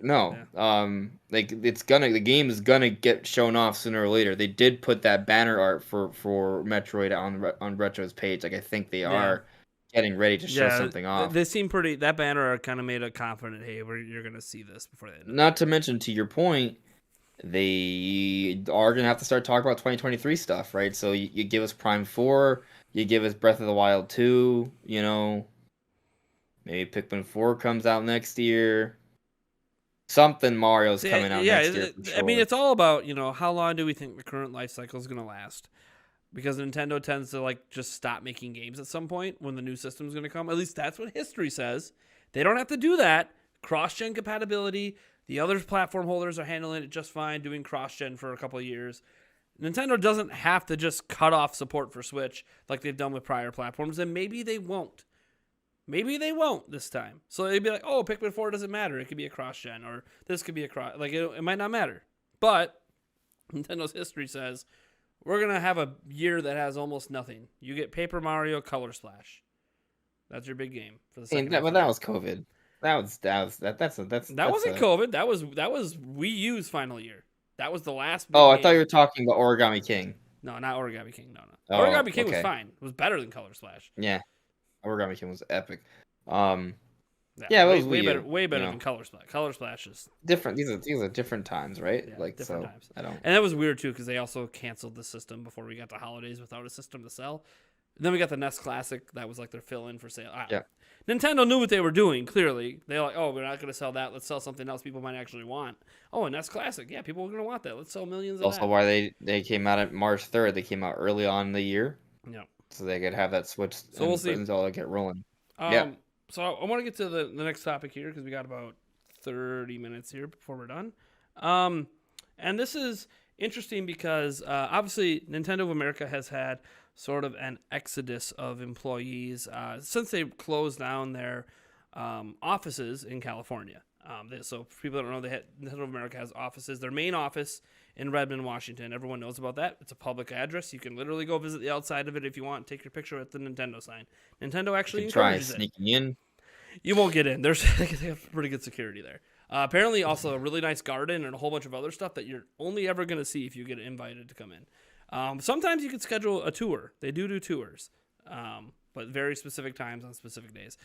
S2: No.
S1: Yeah.
S2: The game is gonna get shown off sooner or later. They did put that banner art for Metroid on Retro's page. I think they are getting ready to show something off.
S1: They seem pretty. That banner kind of made a confident, hey, you're gonna see this before they end.
S2: Not to mention, to your point, they are gonna have to start talking about 2023 stuff, right? So you give us Prime 4, you give us Breath of the Wild 2, maybe Pikmin 4 comes out next year. Something Mario's coming out next year. For sure.
S1: I mean, it's all about, how long do we think the current life cycle is going to last? Because Nintendo tends to just stop making games at some point when the new system is going to come. At least that's what history says. They don't have to do that. Cross-gen compatibility. The other platform holders are handling it just fine, doing cross-gen for a couple of years. Nintendo doesn't have to just cut off support for Switch like they've done with prior platforms, and maybe they won't. Maybe they won't this time. So they'd be like, oh, Pikmin 4 doesn't matter. It could be a cross-gen, or this could be a cross. It might not matter. But Nintendo's history says, we're going to have a year that has almost nothing. You get Paper Mario Color Splash. That's your big game for the second.
S2: But that was COVID. That
S1: wasn't COVID. That was Wii U's final year. That was the last.
S2: I thought you were talking about Origami King.
S1: No, not Origami King. No.
S2: Oh,
S1: Origami King was
S2: okay.
S1: fine. It was better than Color Splash.
S2: Yeah. Origami King was epic. It was
S1: way better than Color Splash. Color Splash is
S2: different. These are different times, right?
S1: Yeah, different
S2: so
S1: times.
S2: I don't.
S1: And that was weird too because they also canceled the system before we got to holidays without a system to sell. And then we got the NES Classic that was their fill-in for sale.
S2: Yeah.
S1: Nintendo knew what they were doing, clearly. They're like, oh, we're not going to sell that. Let's sell something else people might actually want. Oh, and that's classic. Yeah, people are going to want that. Let's sell millions of
S2: Also,
S1: that.
S2: why they came out at March 3rd. They came out early on in the year,
S1: Yeah.
S2: so they could have that Switch
S1: So we'll
S2: and
S1: see.
S2: until it get rolling. Yeah.
S1: Um, so I want to get to the next topic here because we got about 30 minutes here before we're done. And this is interesting because obviously Nintendo of America has had sort of an exodus of employees since they closed down their offices in California. So for people that don't know, Nintendo of America has offices. Their main office in Redmond, Washington. Everyone knows about that. It's a public address. You can literally go visit the outside of it if you want. Take your picture at the Nintendo sign. Nintendo actually
S2: You could try
S1: encourages it.
S2: sneaking in.
S1: You won't get in. They have pretty good security there. Apparently, also a really nice garden and a whole bunch of other stuff that you're only ever going to see if you get invited to come in. Sometimes you can schedule a tour. They do tours, but very specific times on specific days.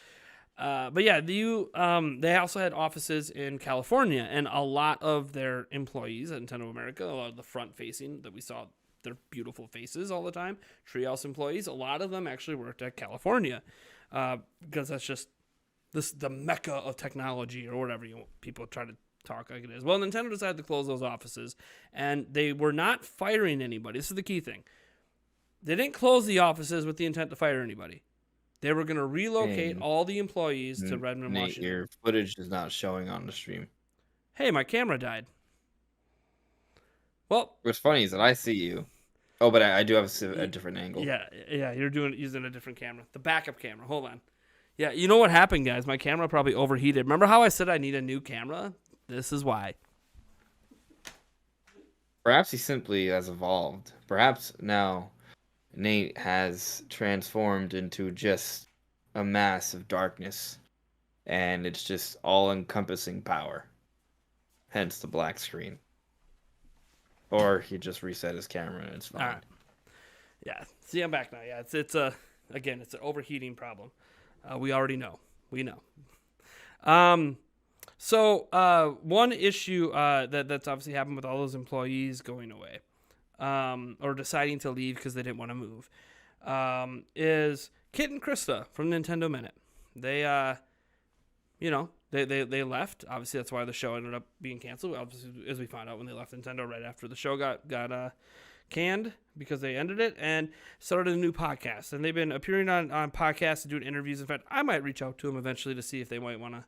S1: But yeah, they also had offices in California, and a lot of their employees at Nintendo America, a lot of the front-facing that we saw their beautiful faces all the time, Treehouse employees, a lot of them actually worked at California because that's just the mecca of technology or whatever people try to talk like it is. Well, Nintendo decided to close those offices, and they were not firing anybody. This is the key thing. They didn't close the offices with the intent to fire anybody. They were going to relocate all the employees to Redmond,
S2: Nate,
S1: Washington.
S2: your footage is not showing on the stream.
S1: Hey, my camera died. Well,
S2: What's funny is that I see you. Oh, but I do have a different angle.
S1: yeah, you're using a different camera. The backup camera. Hold on. Yeah, you know what happened, guys? My camera probably overheated. Remember how I said I need a new camera? This is why.
S2: Perhaps he simply has evolved. Perhaps now Nate has transformed into just a mass of darkness, and it's just all-encompassing power. Hence the black screen. Or he just reset his camera and it's fine.
S1: All right. Yeah. See, I'm back now. Yeah, it's again, it's an overheating problem. We already know. We know. So one issue that's obviously happened with all those employees going away, or deciding to leave because they didn't want to move, is Kit and Krista from Nintendo Minute. They they left. Obviously, that's why the show ended up being canceled. Obviously, as we found out when they left Nintendo right after the show got canned because they ended it and started a new podcast. And they've been appearing on podcasts and doing interviews. In fact, I might reach out to them eventually to see if they might want to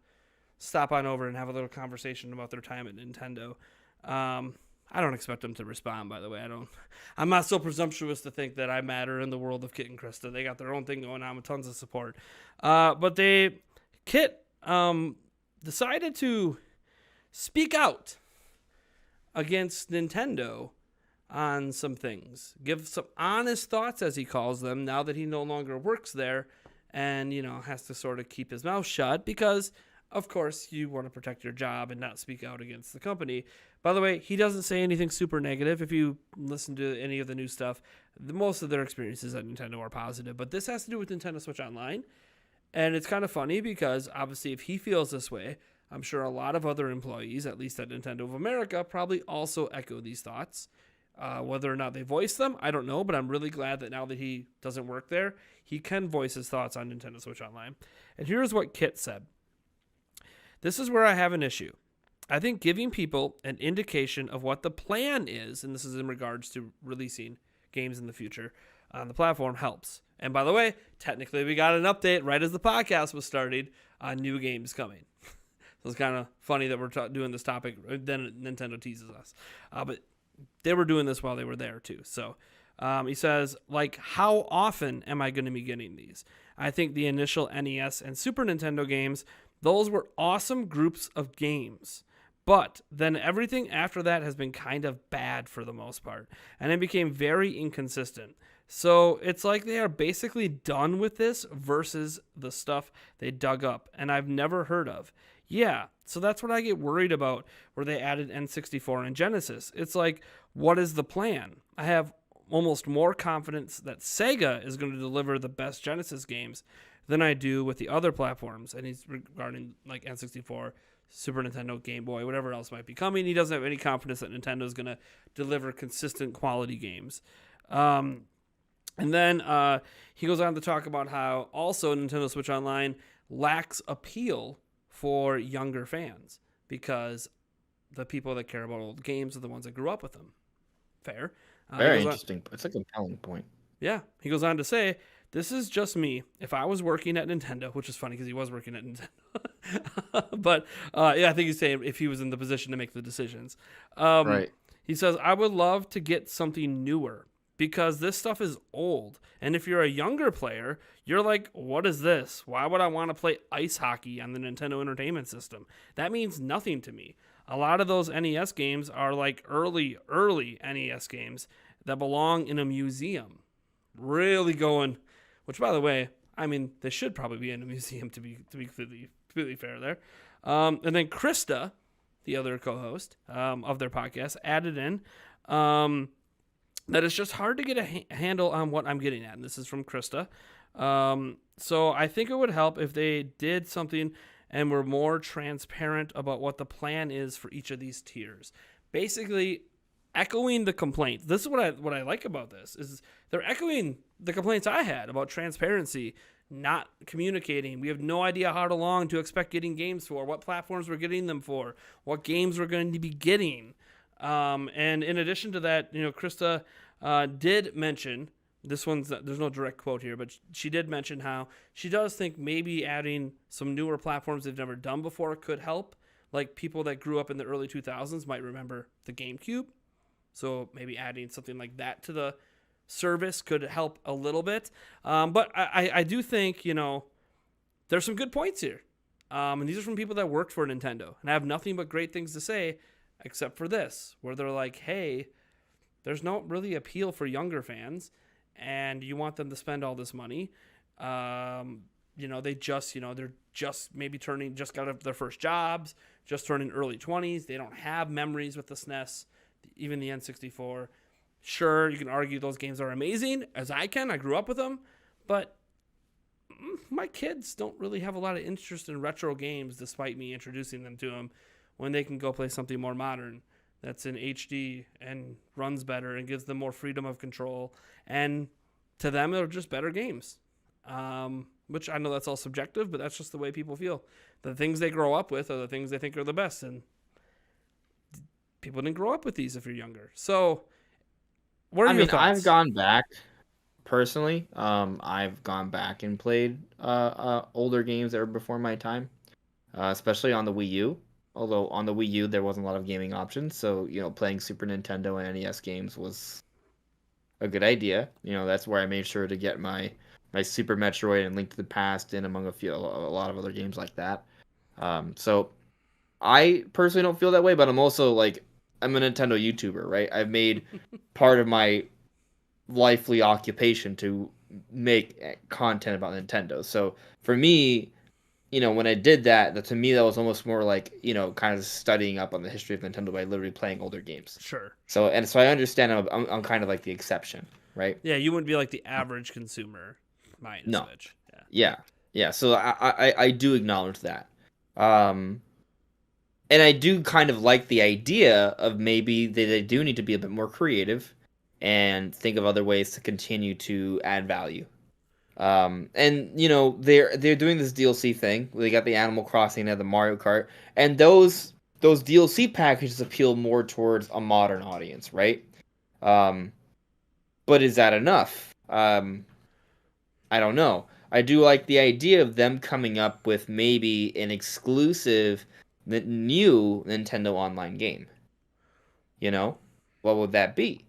S1: stop on over and have a little conversation about their time at Nintendo. I don't expect them to respond, by the way. I'm not so presumptuous to think that I matter in the world of Kit and Krista. They got their own thing going on with tons of support. But Kit decided to speak out against Nintendo on some things, give some honest thoughts, as he calls them, now that he no longer works there and, has to sort of keep his mouth shut because, of course, you want to protect your job and not speak out against the company. By the way, he doesn't say anything super negative. If you listen to any of the new stuff, most of their experiences at Nintendo are positive, but this has to do with Nintendo Switch Online. And it's kind of funny because obviously if he feels this way, I'm sure a lot of other employees, at least at Nintendo of America, probably also echo these thoughts. Whether or not they voice them, I don't know, but I'm really glad that now that he doesn't work there, he can voice his thoughts on Nintendo Switch Online. And here's what Kit said. This is where I have an issue. I think giving people an indication of what the plan is, and this is in regards to releasing games in the future on the platform, helps. And by the way, technically we got an update right as the podcast was starting on new games coming. So it's kind of funny that we're doing this topic, then Nintendo teases us. But they were doing this while they were there too. So he says, how often am I going to be getting these? I think the initial NES and Super Nintendo games, those were awesome groups of games. But then everything after that has been kind of bad for the most part. And it became very inconsistent. So it's like they are basically done with this versus the stuff they dug up and I've never heard of. Yeah, so that's what I get worried about where they added N64 and Genesis. It's like, what is the plan? I have almost more confidence that Sega is going to deliver the best Genesis games than I do with the other platforms. And he's regarding like N64, Super Nintendo, Game Boy, whatever else might be coming. He doesn't have any confidence that Nintendo is going to deliver consistent quality games. And then he goes on to talk about how also Nintendo Switch Online lacks appeal for younger fans because the people that care about old games are the ones that grew up with them. Fair. He
S2: Very
S1: goes on.
S2: interesting. It's a compelling point.
S1: Yeah, he goes on to say, "This is just me. If I was working at Nintendo, which is funny because he was working at Nintendo, but yeah, I think he's saying if he was in the position to make the decisions."
S2: Right.
S1: He says, "I would love to get something newer because this stuff is old. And if you're a younger player, you're like, what is this? Why would I want to play ice hockey on the Nintendo Entertainment System? That means nothing to me. A lot of those NES games are like early NES games that belong in a museum." Really going, which by the way, I mean they should probably be in a museum to be completely fair there. And then Krista, the other co-host of their podcast, added in that it's just hard to get a handle on what I'm getting at. And this is from Krista. So I think it would help if they did something and were more transparent about what the plan is for each of these tiers. Basically, echoing the complaints. This is what I like about this is they're echoing the complaints I had about transparency, not communicating. We have no idea how long to expect getting games for, what platforms we're getting them for, what games we're going to be getting. And in addition to that, Krista did mention this there's no direct quote here, but she did mention how she does think maybe adding some newer platforms they've never done before could help. Like people that grew up in the early 2000s might remember the GameCube. So maybe adding something like that to the service could help a little bit. But I do think, there's some good points here. And these are from people that worked for Nintendo and have nothing but great things to say, except for this, where they're like, hey, there's no really appeal for younger fans and you want them to spend all this money. They just, they're just maybe just got up their first jobs, just turning early 20s. They don't have memories with the SNES. Even the N64. Sure, you can argue those games are amazing, as I can. I grew up with them. But my kids don't really have a lot of interest in retro games, despite me introducing them to them, when they can go play something more modern that's in HD and runs better and gives them more freedom of control. And to them, they're just better games. Which I know that's all subjective, but that's just the way people feel. The things they grow up with are the things they think are the best. And people didn't grow up with these if you're younger. So, what are your thoughts?
S2: I've gone back personally. I've gone back and played older games that were before my time, especially on the Wii U. Although on the Wii U there wasn't a lot of gaming options, so playing Super Nintendo and NES games was a good idea. That's where I made sure to get my Super Metroid and Link to the Past in, among a lot of other games like that. So I personally don't feel that way, but I'm also like, I'm a Nintendo YouTuber, right? I've made part of my lively occupation to make content about Nintendo. So for me, when I did that, to me that was almost more like, kind of studying up on the history of Nintendo by literally playing older games.
S1: Sure.
S2: So I understand I'm kind of like the exception, right?
S1: Yeah, you wouldn't be like the average consumer buying a Switch.
S2: Yeah. So I do acknowledge that. And I do kind of like the idea of maybe they do need to be a bit more creative and think of other ways to continue to add value. And they're doing this DLC thing. They got the Animal Crossing and the Mario Kart, and those DLC packages appeal more towards a modern audience, right? But is that enough? I don't know. I do like the idea of them coming up with maybe an exclusive new Nintendo Online game. What would that be?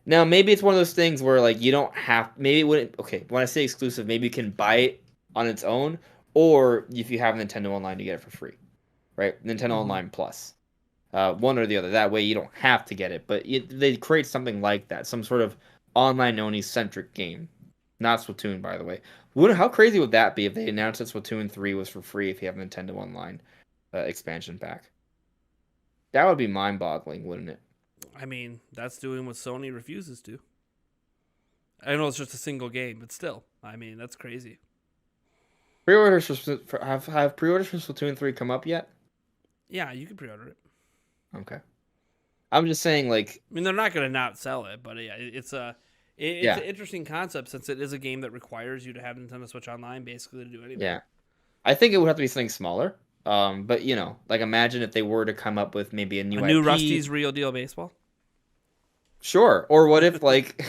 S2: Now, maybe it's one of those things where, like, you don't have... Maybe it wouldn't... Okay, when I say exclusive, maybe you can buy it on its own, or if you have Nintendo Online, you get it for free. Right? Nintendo Online Plus. One or the other. That way you don't have to get it, but they create something like that. Some sort of online-only centric game. Not Splatoon, by the way. How crazy would that be if they announced that Splatoon 3 was for free if you have Nintendo Online expansion pack? That would be mind-boggling, wouldn't it?
S1: I mean, that's doing what Sony refuses to. I know it's just a single game, but still, I mean, that's crazy.
S2: Pre-orders have pre-orders for Splatoon 3 come up yet?
S1: Yeah, you can pre-order it.
S2: Okay. I'm just saying, like...
S1: I mean, they're not going to not sell it, but yeah, it's an interesting concept since it is a game that requires you to have Nintendo Switch Online basically to do anything.
S2: Yeah. I think it would have to be something smaller. But like imagine if they were to come up with maybe a
S1: A
S2: new
S1: new
S2: IP.
S1: Rusty's Real Deal Baseball.
S2: Sure. Or what if like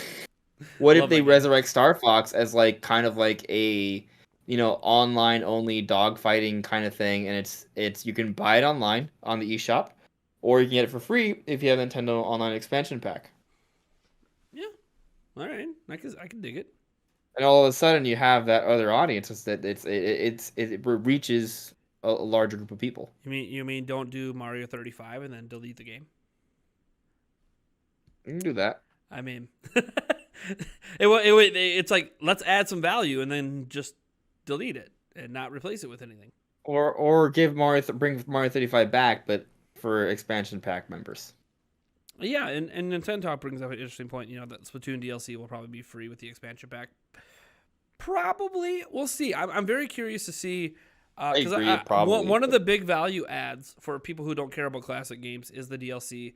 S2: what if
S1: Love
S2: they
S1: that game.
S2: resurrect Star Fox as like kind of like a online only dogfighting kind of thing, and it's you can buy it online on the eShop, or you can get it for free if you have Nintendo Online Expansion Pack.
S1: Yeah. All right. I can dig it.
S2: And all of a sudden you have that other audience is that it reaches a larger group of people.
S1: You mean don't do Mario 35 and then delete the game?
S2: You can do that.
S1: I mean, it's like let's add some value and then just delete it and not replace it with anything.
S2: Or bring Mario 35 back, but for expansion pack members.
S1: Yeah, and Nintendo brings up an interesting point. That Splatoon DLC will probably be free with the expansion pack. Probably, we'll see. I'm very curious to see
S2: I
S1: because
S2: agree, probably.
S1: one of the big value adds for people who don't care about classic games is the DLC,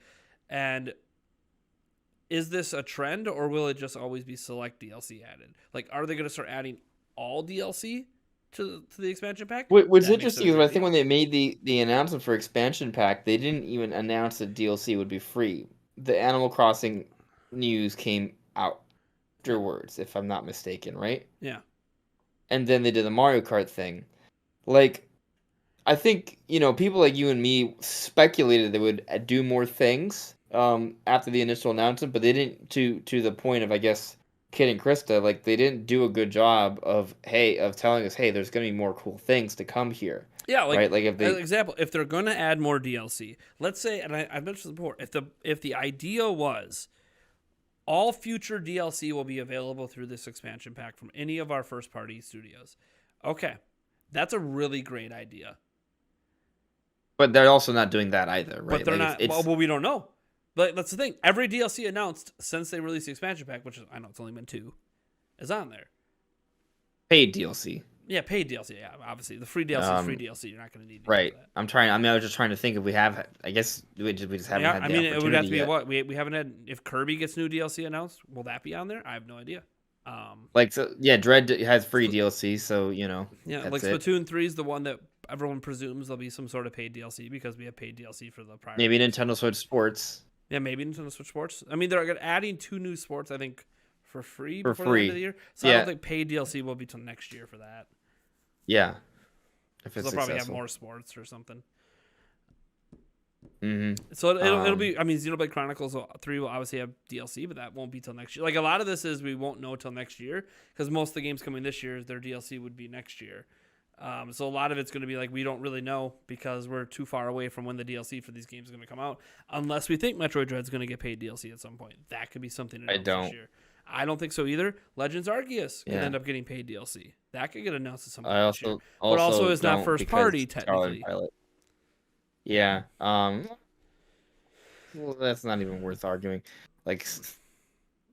S1: and is this a trend or will it just always be select DLC added? Like, are they going to start adding all DLC to the expansion pack?
S2: What's
S1: That makes it a
S2: interesting is
S1: great
S2: I think
S1: deal.
S2: when they made the announcement for expansion pack, they didn't even announce that DLC would be free. The Animal Crossing news came
S1: Yeah,
S2: afterwards, if I'm not mistaken, right?
S1: yeah,
S2: And then they did the Mario Kart thing. Like, I think, people like you and me speculated they would do more things after the initial announcement, but they didn't to the point of, I guess, Kid and Krista, like they didn't do a good job of telling us, hey, there's gonna be more cool things to come here.
S1: yeah. Like,
S2: Right? Like if
S1: as an
S2: they
S1: example, if they're going to add more DLC, let's say, and I've mentioned this before, if the idea was all future DLC will be available through this expansion pack from any of our first party studios. Okay, that's a really great idea.
S2: but they're also not doing that either,
S1: But
S2: right?
S1: they're
S2: Like
S1: not. Well,
S2: it's
S1: we don't know. But that's the thing. Every DLC announced since they released the expansion pack, which is, I know it's only been 2, is on there.
S2: paid DLC.
S1: Yeah, paid DLC. Yeah, obviously the free DLC is free
S2: Um
S1: DLC. You're not going to need to do
S2: right.
S1: that.
S2: I was just trying to think if we have, I guess we just haven't
S1: Yeah,
S2: had
S1: I
S2: the
S1: mean it would have
S2: opportunity
S1: to be
S2: yet.
S1: what we haven't had. If Kirby gets new DLC announced, will that be on there? I have no idea.
S2: Like so yeah, Dread has free DLC, so
S1: Yeah, like
S2: that's it.
S1: Splatoon 3 is the one that everyone presumes there'll be some sort of paid DLC because we have paid DLC for the prior
S2: Maybe
S1: games.
S2: Nintendo Switch Sports
S1: Yeah, maybe Nintendo Switch Sports. I mean, they're adding 2 new sports, I think, for free
S2: for
S1: before the end of the
S2: free.
S1: year. So I don't
S2: Yeah,
S1: think paid DLC will be till next year for that.
S2: yeah, if
S1: Because
S2: it's
S1: they'll probably have
S2: successful.
S1: more sports or something.
S2: Mhm.
S1: So it'll
S2: Um
S1: be. I mean, Xenoblade Chronicles 3 will obviously have DLC, but that won't be till next year. Like a lot of this is we won't know till next year because most of the games coming this year, their DLC would be next year. So a lot of it's going to be like we don't really know because we're too far away from when the DLC for these games is going to come out. Unless we think Metroid Dread's going to get paid DLC at some point, that could be something
S2: I
S1: announced this
S2: don't.
S1: year. I don't think so either. Legends Arceus could
S2: Yeah.
S1: end up getting paid DLC. That could get announced at some
S2: I
S1: point this year,
S2: also
S1: but also
S2: also
S1: is not
S2: don't
S1: first
S2: because
S1: party
S2: Scarlet
S1: technically.
S2: Violet. Yeah. Well, that's not even worth arguing. Like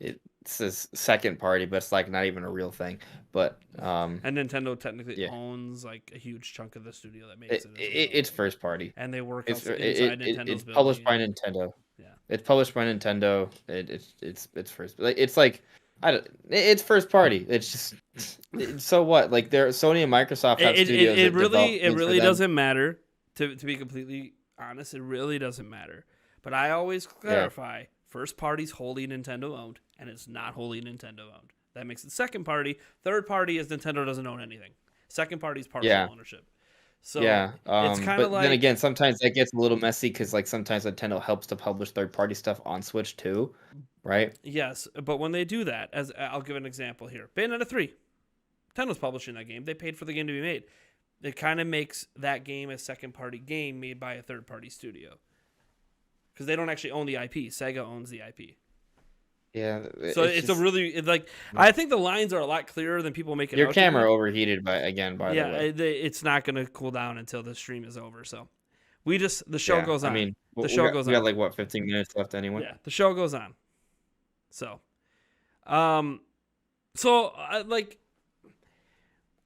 S2: it says second party, but it's like not even a real thing. But
S1: And Nintendo technically
S2: yeah,
S1: owns like a huge chunk of the studio that makes it as
S2: it's
S1: well.
S2: first party.
S1: And they work
S2: It's
S1: inside Nintendo's
S2: it's published
S1: building.
S2: by Nintendo.
S1: Yeah.
S2: It's published by Nintendo. It's first. Like it's like I don't. It's first party. It's just so what? Like there, Sony and Microsoft have studios that develop
S1: It
S2: things for
S1: really
S2: them.
S1: doesn't matter. To be completely honest, it really doesn't matter. But I always
S2: Yeah,
S1: clarify: first party's wholly Nintendo owned, and it's not wholly Nintendo owned. That makes it second party. Third party is Nintendo doesn't own anything. Second party's partial
S2: yeah.
S1: ownership. So
S2: Yeah,
S1: it's kind of
S2: but then
S1: like
S2: again, sometimes that gets a little messy because, like, sometimes Nintendo helps to publish third-party stuff on Switch too, right?
S1: yes, but when they do that, as I'll give an example here, Bayonetta 3, Nintendo's publishing that game. They paid for the game to be made. It kind of makes that game a second party game made by a third party studio because they don't actually own the IP. Sega owns the IP.
S2: Yeah,
S1: So
S2: it's
S1: it's a
S2: just
S1: really like I think the lines are a lot clearer than people make it
S2: your
S1: out to
S2: camera
S1: be.
S2: overheated by the
S1: Yeah,
S2: way.
S1: it's not going to cool down until the stream is over. So the show
S2: Yeah,
S1: goes
S2: I
S1: on.
S2: mean,
S1: The show goes
S2: we got
S1: on.
S2: like what 15 minutes left anyway.
S1: Yeah, the show goes on. So, um, like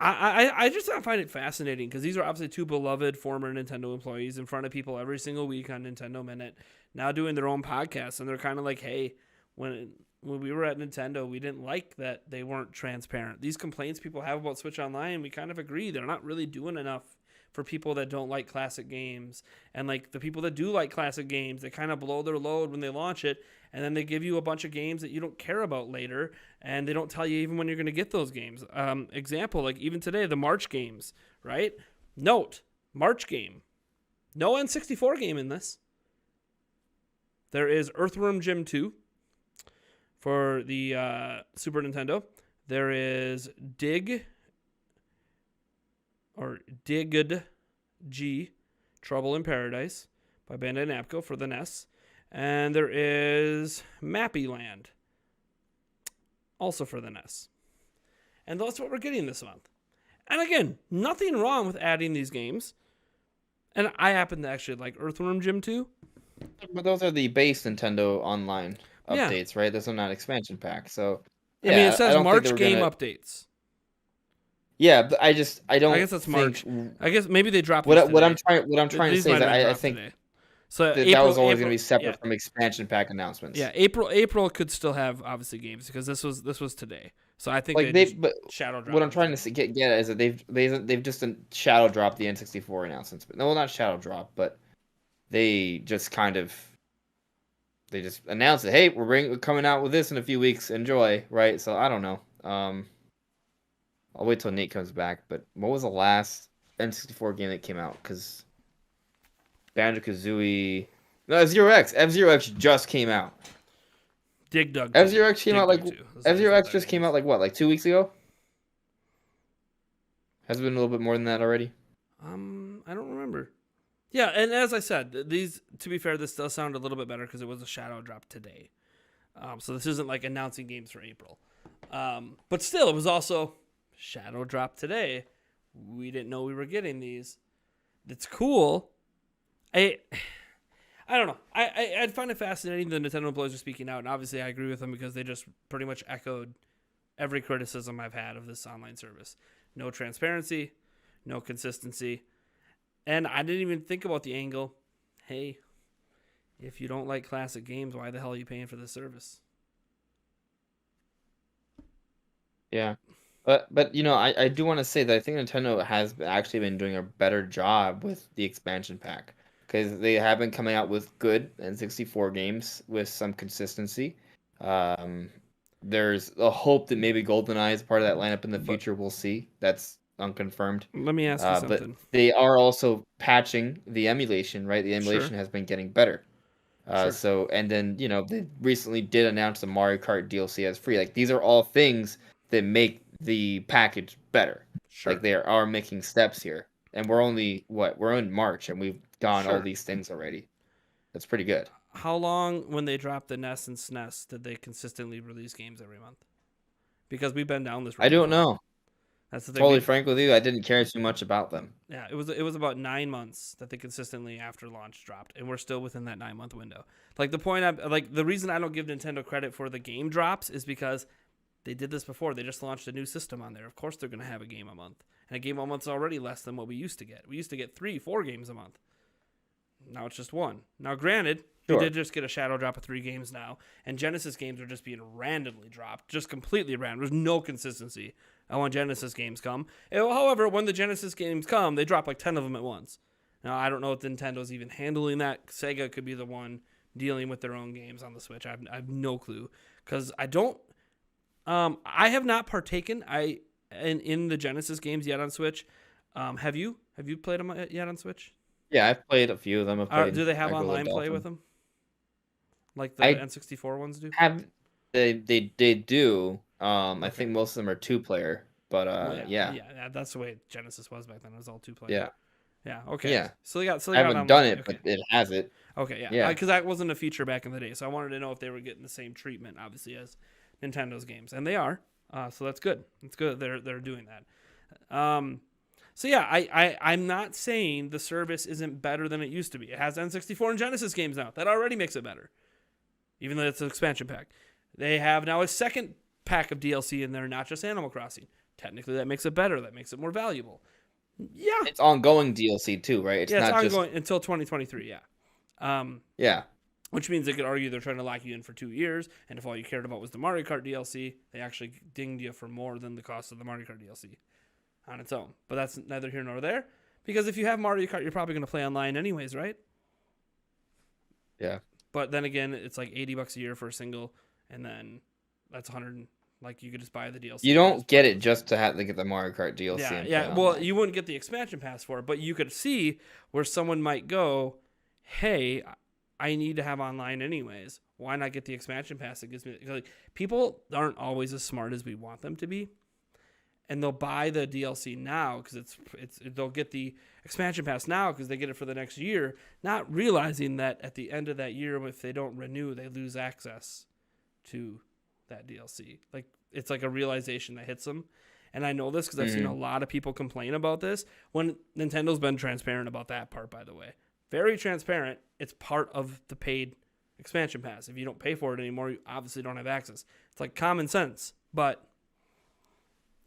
S1: I just find it fascinating because these are obviously 2 beloved former Nintendo employees in front of people every single week on Nintendo Minute, now doing their own podcasts, and they're kind of like, hey, when when we were at Nintendo, we didn't like that they weren't transparent. These complaints people have about Switch Online, we kind of agree. They're not really doing enough for people that don't like classic games. And like the people that do like classic games, they kind of blow their load when they launch it, and then they give you a bunch of games that you don't care about later, and they don't tell you even when you're going to get those games. Example, like even today, the March games, right? Note, March game. No N64 game in this. There is Earthworm Jim 2 for the Super Nintendo. There is Digged G, Trouble in Paradise by Bandai Namco for the NES. And there is Mappy Land, also for the NES. And that's what we're getting this month. And again, nothing wrong with adding these games. And I happen to actually like Earthworm Jim 2.
S2: But those are the base Nintendo Online
S1: Yeah.
S2: updates, right? Those are not expansion packs. So
S1: I mean, it
S2: yeah, I
S1: says
S2: don't think they
S1: March
S2: were
S1: game
S2: gonna.
S1: updates.
S2: Yeah, but I don't
S1: I guess that's
S2: think
S1: March. I guess maybe they dropped these
S2: what
S1: today.
S2: I'm trying to
S1: These
S2: say is
S1: might have been
S2: I
S1: dropped
S2: think
S1: today. So
S2: that was always
S1: April,
S2: going to be
S1: yeah,
S2: separate from expansion pack announcements.
S1: yeah. April could still have obviously games because this was today. So I think
S2: Like
S1: they just
S2: but
S1: shadow dropped.
S2: what I'm trying to get at is that they've just shadow dropped the N64 announcements, but no, not shadow drop, but they just kind of they just announced it. Hey, we're coming out with this in a few weeks. Enjoy, right? So I don't know. I'll wait till Nate comes back. But what was the last N64 game that came out? Because Banjo-Kazooie, no, F-Zero X just came out.
S1: Dig Dug.
S2: F-Zero X came out like
S1: 2.
S2: F-Zero X just came out like what, like 2 weeks ago? Has it been a little bit more than that already?
S1: I don't remember. Yeah, and as I said, these, to be fair, this does sound a little bit better because it was a shadow drop today. So this isn't like announcing games for April. But still, it was also shadow drop today. We didn't know we were getting these. It's cool. I don't know. I'd find it fascinating the Nintendo employees are speaking out, and obviously I agree with them because they just pretty much echoed every criticism I've had of this online service. No transparency, no consistency. And I didn't even think about the angle, hey, if you don't like classic games, why the hell are you paying for this service?
S2: Yeah. But you know, I do want to say that I think Nintendo has actually been doing a better job with the expansion pack because they have been coming out with good N64 games with some consistency. There's a hope that maybe GoldenEye is part of that lineup in the future. We'll see. That's unconfirmed.
S1: Let me ask you
S2: But
S1: something.
S2: they are also patching the emulation, right? The
S1: Sure.
S2: emulation has been getting better.
S1: Sure.
S2: So and then they recently did announce the Mario Kart DLC as free. Like these are all things that make the package better.
S1: Sure.
S2: Like they are making steps here, and we're only we're in March and we've gone all
S1: Sure.
S2: these things already. That's pretty good.
S1: How long, when they dropped the NES and SNES, did they consistently release games every month? Because we've been down this road.
S2: I don't
S1: before.
S2: know.
S1: That's the thing.
S2: Totally frank with you, I didn't care too much about them.
S1: Yeah, it was about 9 months that they consistently after launch dropped, and we're still within that 9-month window. Like the reason I don't give Nintendo credit for the game drops is because they did this before. They just launched a new system on there. Of course, they're going to have a game a month, and a game a month is already less than what we used to get. We used to get 3-4 games a month. Now it's just one. Now, granted,
S2: Sure.
S1: we did just get a shadow drop of 3 games now, and Genesis games are just being randomly dropped, just completely random. There's no consistency when Genesis games come. However, when the Genesis games come, they drop like 10 of them at once. Now, I don't know if Nintendo's even handling that. Sega could be the one dealing with their own games on the Switch. I have no clue because I don't. I have not partaken in the Genesis games yet on Switch. Have you? Have you played them yet on Switch?
S2: Yeah, I've played a few of them.
S1: Do they have
S2: Echo the
S1: online play
S2: Dolphin.
S1: with them? Like the N64 ones do?
S2: They do. I think most of them are 2-player, but
S1: yeah, that's the way Genesis was back then. It was all 2-player. Yeah. Okay.
S2: Yeah.
S1: So they got
S2: I haven't
S1: online.
S2: done it,
S1: Okay.
S2: but it has it.
S1: Okay. Yeah.
S2: Yeah.
S1: Because that wasn't a feature back in the day, so I wanted to know if they were getting the same treatment, obviously, as Nintendo's games, and they are. So that's good. It's good they're doing that. So yeah, I'm not saying the service isn't better than it used to be. It has N64 and Genesis games now. That already makes it better, even though it's an expansion pack. They have now a second pack of DLC in there, not just Animal Crossing. Technically, that makes it better. That makes it more valuable. Yeah,
S2: It's ongoing DLC too, right?
S1: it's not ongoing until 2023. Yeah.
S2: Yeah.
S1: which means they could argue they're trying to lock you in for 2 years. And if all you cared about was the Mario Kart DLC, they actually dinged you for more than the cost of the Mario Kart DLC on its own. But that's neither here nor there, because if you have Mario Kart, you're probably going to play online anyways, right?
S2: Yeah.
S1: But then again, it's like $80 a year for a single, and then that's 100. Like you could just buy the DLC.
S2: You don't get it just to have to get the Mario Kart DLC.
S1: Yeah,
S2: and
S1: yeah.
S2: play
S1: Well,
S2: online.
S1: you wouldn't get the expansion pass for it, but you could see where someone might go, "Hey, I need to have online anyways. Why not get the expansion pass? It gives me like people aren't always as smart as we want them to be, and they'll buy the DLC now because they'll get the expansion pass now because they get it for the next year, not realizing that at the end of that year, if they don't renew, they lose access to that DLC. Like it's like a realization that hits them. And I know this because I've seen a lot of people complain about this when Nintendo's been transparent about that part, by the way. Very transparent. It's part of the paid expansion pass. If you don't pay for it anymore, you obviously don't have access. It's like common sense. But,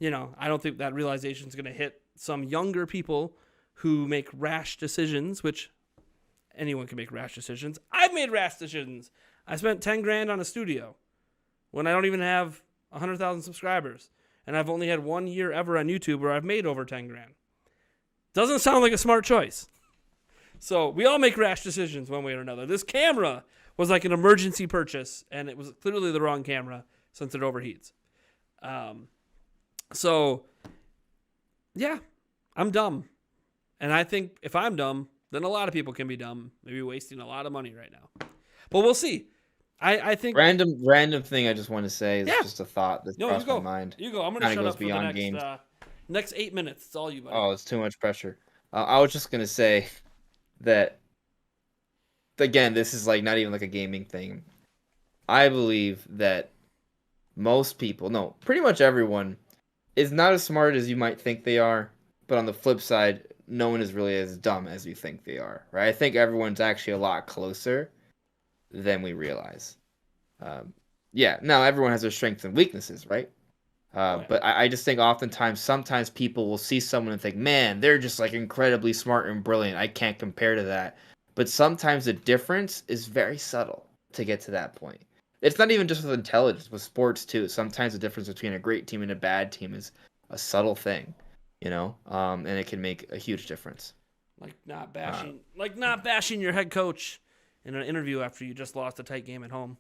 S1: I don't think that realization is going to hit some younger people who make rash decisions, which anyone can make rash decisions. I've made rash decisions. I spent 10 grand on a studio when I don't even have 100,000 subscribers. And I've only had 1 year ever on YouTube where I've made over 10 grand. Doesn't sound like a smart choice. So we all make rash decisions one way or another. This camera was like an emergency purchase, and it was clearly the wrong camera since it overheats. So, yeah, I'm dumb. And I think if I'm dumb, then a lot of people can be dumb. Maybe wasting a lot of money right now. But we'll see. I think
S2: random thing I just want to say is
S1: Yeah.
S2: just a thought that's
S1: No,
S2: crossed my mind.
S1: You go. I'm going to
S2: Kinda
S1: shut
S2: goes
S1: up for the
S2: beyond
S1: next
S2: games.
S1: next 8 minutes. It's all you, buddy.
S2: Oh, it's too much pressure. I was just gonna say that again, this is like not even like a gaming thing. I believe that most people, no, pretty much everyone, is not as smart as you might think they are. But on the flip side, no one is really as dumb as you think they are, right? I think everyone's actually a lot closer than we realize. Yeah, now everyone has their strengths and weaknesses, right?
S1: Yeah.
S2: But I just think sometimes people will see someone and think, man, they're just like incredibly smart and brilliant. I can't compare to that. But sometimes the difference is very subtle to get to that point. It's not even just with intelligence, with sports too. Sometimes the difference between a great team and a bad team is a subtle thing, and it can make a huge difference.
S1: Like not bashing your head coach in an interview after you just lost a tight game at home.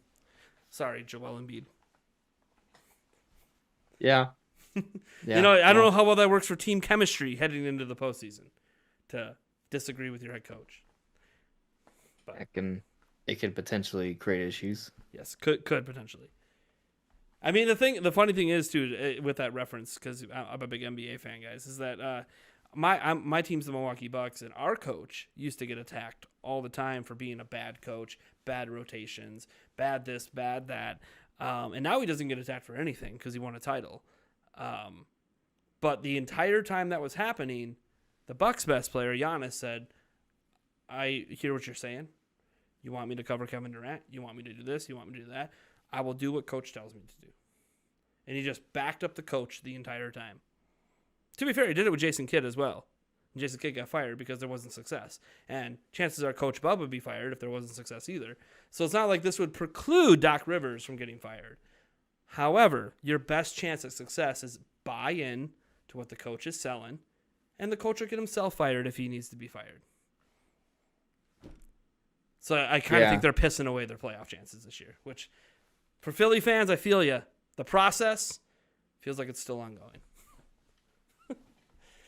S1: Sorry, Joel Embiid.
S2: Yeah.
S1: I don't know how well that works for team chemistry heading into the postseason to disagree with your head coach. But
S2: it could potentially create issues.
S1: Yes, could potentially. I mean, the funny thing is too with that reference, because I'm a big NBA fan, guys, is that my team's the Milwaukee Bucks, and our coach used to get attacked all the time for being a bad coach, bad rotations, bad this, bad that. And now he doesn't get attacked for anything because he won a title. But the entire time that was happening, the Bucks' best player, Giannis, said, I hear what you're saying. You want me to cover Kevin Durant? You want me to do this? You want me to do that? I will do what coach tells me to do. And he just backed up the coach the entire time. To be fair, he did it with Jason Kidd as well. And Jason Kidd got fired because there wasn't success. And chances are Coach Bub would be fired if there wasn't success either. So it's not like this would preclude Doc Rivers from getting fired. However, your best chance at success is buy in to what the coach is selling, and the coach will get himself fired if he needs to be fired. So I kind of think they're pissing away their playoff chances this year, which for Philly fans, I feel you. The process feels like it's still ongoing.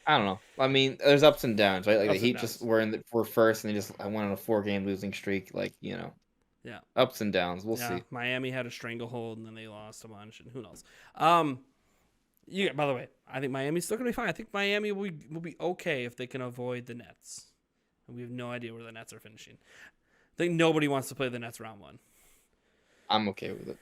S2: I don't know. I mean, there's ups and downs, right? Like
S1: Ups
S2: the
S1: and
S2: Heat
S1: downs.
S2: were first, and I went on a 4-game losing streak. Like
S1: Yeah.
S2: ups and downs. We'll see.
S1: Miami had a stranglehold, and then they lost a bunch, and who knows? By the way, I think Miami's still gonna be fine. I think Miami will be okay if they can avoid the Nets. And we have no idea where the Nets are finishing. I think nobody wants to play the Nets round one.
S2: I'm okay with it.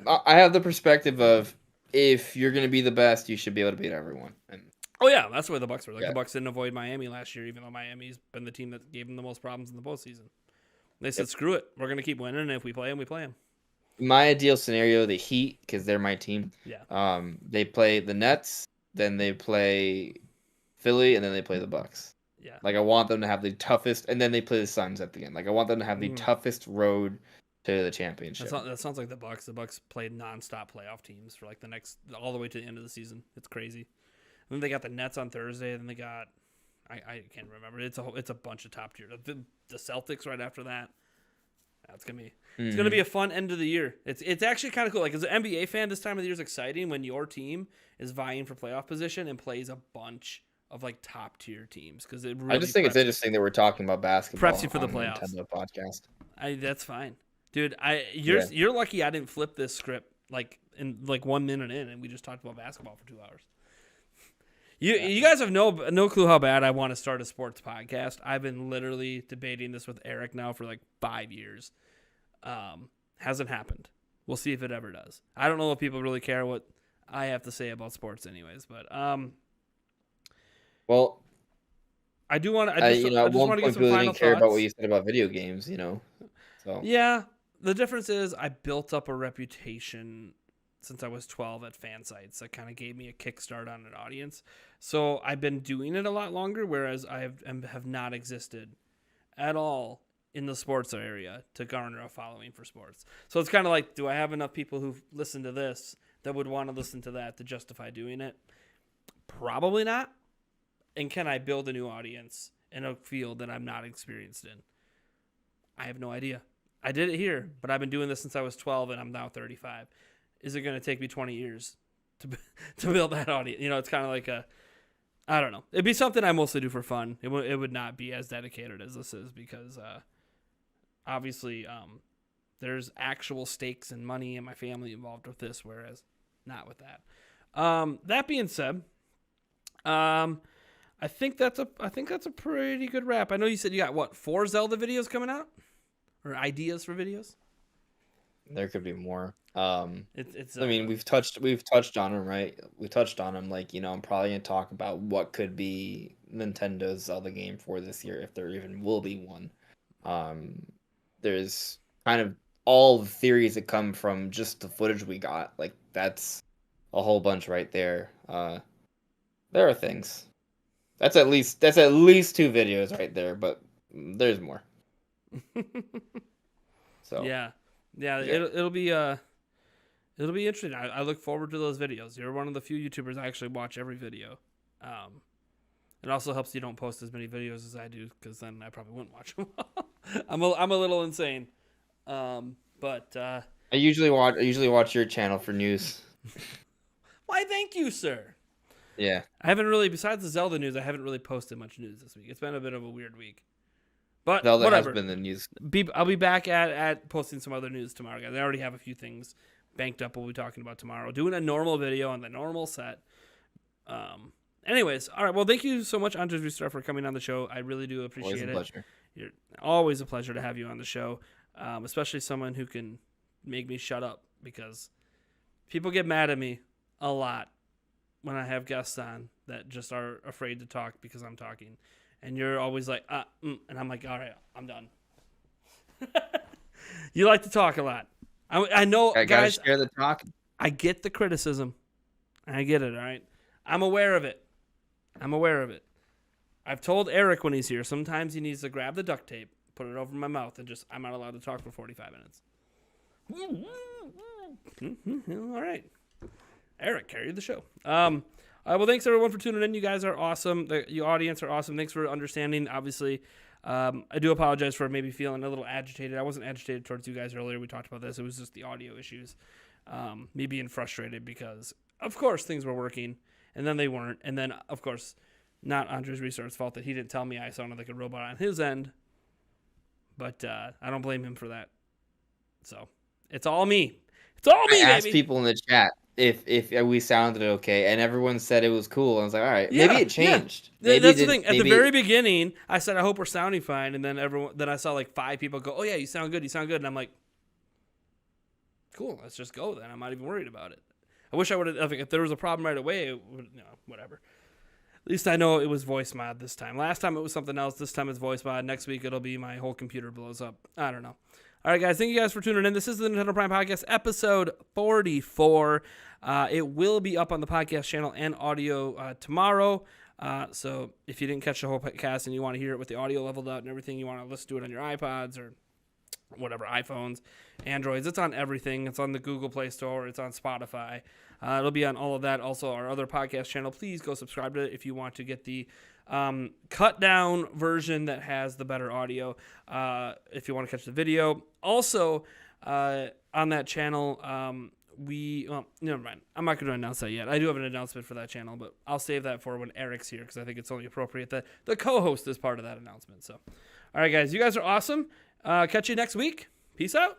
S2: I have the perspective of if you're gonna be the best, you should be able to beat everyone. And
S1: Oh yeah, that's where the Bucks were. Like
S2: Yeah.
S1: the Bucks didn't avoid Miami last year, even though Miami's been the team that gave them the most problems in the postseason. They said, "Screw it, we're gonna keep winning, and if we play them, we play them."
S2: my ideal scenario, the Heat, because they're my team.
S1: Yeah.
S2: They play the Nets, then they play Philly, and then they play the Bucks.
S1: Yeah.
S2: Like I want them to have the toughest, and then they play the Suns at the end. Like I want them to have the
S1: Mhm.
S2: toughest road to the championship.
S1: That sounds like the Bucks. The Bucks played nonstop playoff teams for like all the way to the end of the season. It's crazy. And then they got the Nets on Thursday, and then they got I can't remember. It's a bunch of top tier. The Celtics right after that. That's gonna be it's gonna be a fun end of the year. It's actually kind of cool. Like as an NBA fan, this time of the year is exciting when your team is vying for playoff position and plays a bunch of like top tier teams because it really
S2: I just think it's interesting that we're talking about basketball
S1: preps you for the
S2: on the
S1: playoffs.
S2: Nintendo podcast.
S1: That's fine, dude.
S2: Yeah.
S1: You're lucky I didn't flip this script like in like 1 minute in and we just talked about basketball for 2 hours. You guys have no clue how bad I want to start a sports podcast. I've been literally debating this with Eric now for like 5 years. Hasn't happened. We'll see if it ever does. I don't know if people really care what I have to say about sports, anyways. But
S2: well,
S1: I do want to.
S2: I
S1: just
S2: at one
S1: want to get
S2: point
S1: some
S2: people
S1: final
S2: didn't care
S1: thoughts.
S2: about what you said about video games. So
S1: Yeah, the difference is I built up a reputation since I was 12 at fan sites that kind of gave me a kickstart on an audience. So I've been doing it a lot longer, whereas I have not existed at all in the sports area to garner a following for sports. So it's kind of like, do I have enough people who listen to this that would want to listen to that to justify doing it? Probably not. And can I build a new audience in a field that I'm not experienced in? I have no idea. I did it here, but I've been doing this since I was 12 and I'm now 35. Is it going to take me 20 years to build that audience? It's kind of like I don't know. It'd be something I mostly do for fun. It would not be as dedicated as this is because obviously there's actual stakes and money and my family involved with this, whereas not with that. That being said, I think that's a pretty good wrap. I know you said you got 4 Zelda videos coming out or ideas for videos.
S2: There could be more.
S1: It's
S2: I mean, we've touched on them, right? We touched on them. Like, I'm probably gonna talk about what could be Nintendo's Zelda game for this year, if there even will be one. There's kind of all the theories that come from just the footage we got. Like, that's a whole bunch right there. There are things. That's at least 2 videos right there, but there's more. So
S1: yeah. It'll be interesting. I look forward to those videos. You're one of the few YouTubers I actually watch every video. It also helps you don't post as many videos as I do, because then I probably wouldn't watch them. I'm a little insane. But
S2: I usually watch your channel for news.
S1: Why, thank you, sir.
S2: Yeah.
S1: I haven't really, besides the Zelda news, I haven't really posted much news this week. It's been a bit of a weird week. But
S2: Zelda
S1: whatever.
S2: has been the news.
S1: I'll be back at posting some other news tomorrow, guys. I already have a few things banked up we'll be talking about tomorrow. Doing a normal video on the normal set. Anyways, all right. Well, thank you so much, Andres Rustar, for coming on the show. I really do appreciate it.
S2: Always a pleasure.
S1: You're always a pleasure to have you on the show, especially someone who can make me shut up, because people get mad at me a lot when I have guests on that just are afraid to talk because I'm talking. And you're always like, and I'm like, all right, I'm done. You like to talk a lot. I know,
S2: I
S1: guys.
S2: gotta share the talk.
S1: I get the criticism. I get it, all right? I'm aware of it. I've told Eric when he's here, sometimes he needs to grab the duct tape, put it over my mouth, and I'm not allowed to talk for 45 minutes. All right. Eric carried the show. Well, thanks everyone for tuning in. You guys are awesome. The audience are awesome. Thanks for understanding. Obviously, I do apologize for maybe feeling a little agitated. I wasn't agitated towards you guys earlier. We talked about this. It was just the audio issues. Me being frustrated because, of course, things were working, and then they weren't. And then, of course, not Andres Restart's fault that he didn't tell me I sounded like a robot on his end. But I don't blame him for that. So it's all me. It's all me,
S2: I asked
S1: baby.
S2: people in the chat if we sounded okay, and everyone said it was cool. I was like, all right, maybe it changed.
S1: Yeah.
S2: Maybe
S1: That's the thing. At the very beginning, I said, I hope we're sounding fine, and then I saw like 5 people go, oh yeah, you sound good, and I'm like, cool, let's just go then. I'm not even worried about it. I wish I would have. If there was a problem right away, whatever. At least I know it was voice mod this time. Last time it was something else. This time it's voice mod. Next week it'll be my whole computer blows up. I don't know. All right, guys. Thank you guys for tuning in. This is the Nintendo Prime Podcast, episode 44. It will be up on the podcast channel and audio tomorrow. So if you didn't catch the whole podcast and you want to hear it with the audio leveled out and everything, you want to listen to it on your iPods or whatever, iPhones, Androids, it's on everything. It's on the Google Play Store. It's on Spotify. It'll be on all of that. Also, our other podcast channel. Please go subscribe to it if you want to get the cut down version that has the better audio. If you want to catch the video. Also, on that channel, never mind. I'm not going to announce that yet. I do have an announcement for that channel, but I'll save that for when Eric's here because I think it's only appropriate that the co-host is part of that announcement. So, all right, guys, you guys are awesome. Catch you next week. Peace out.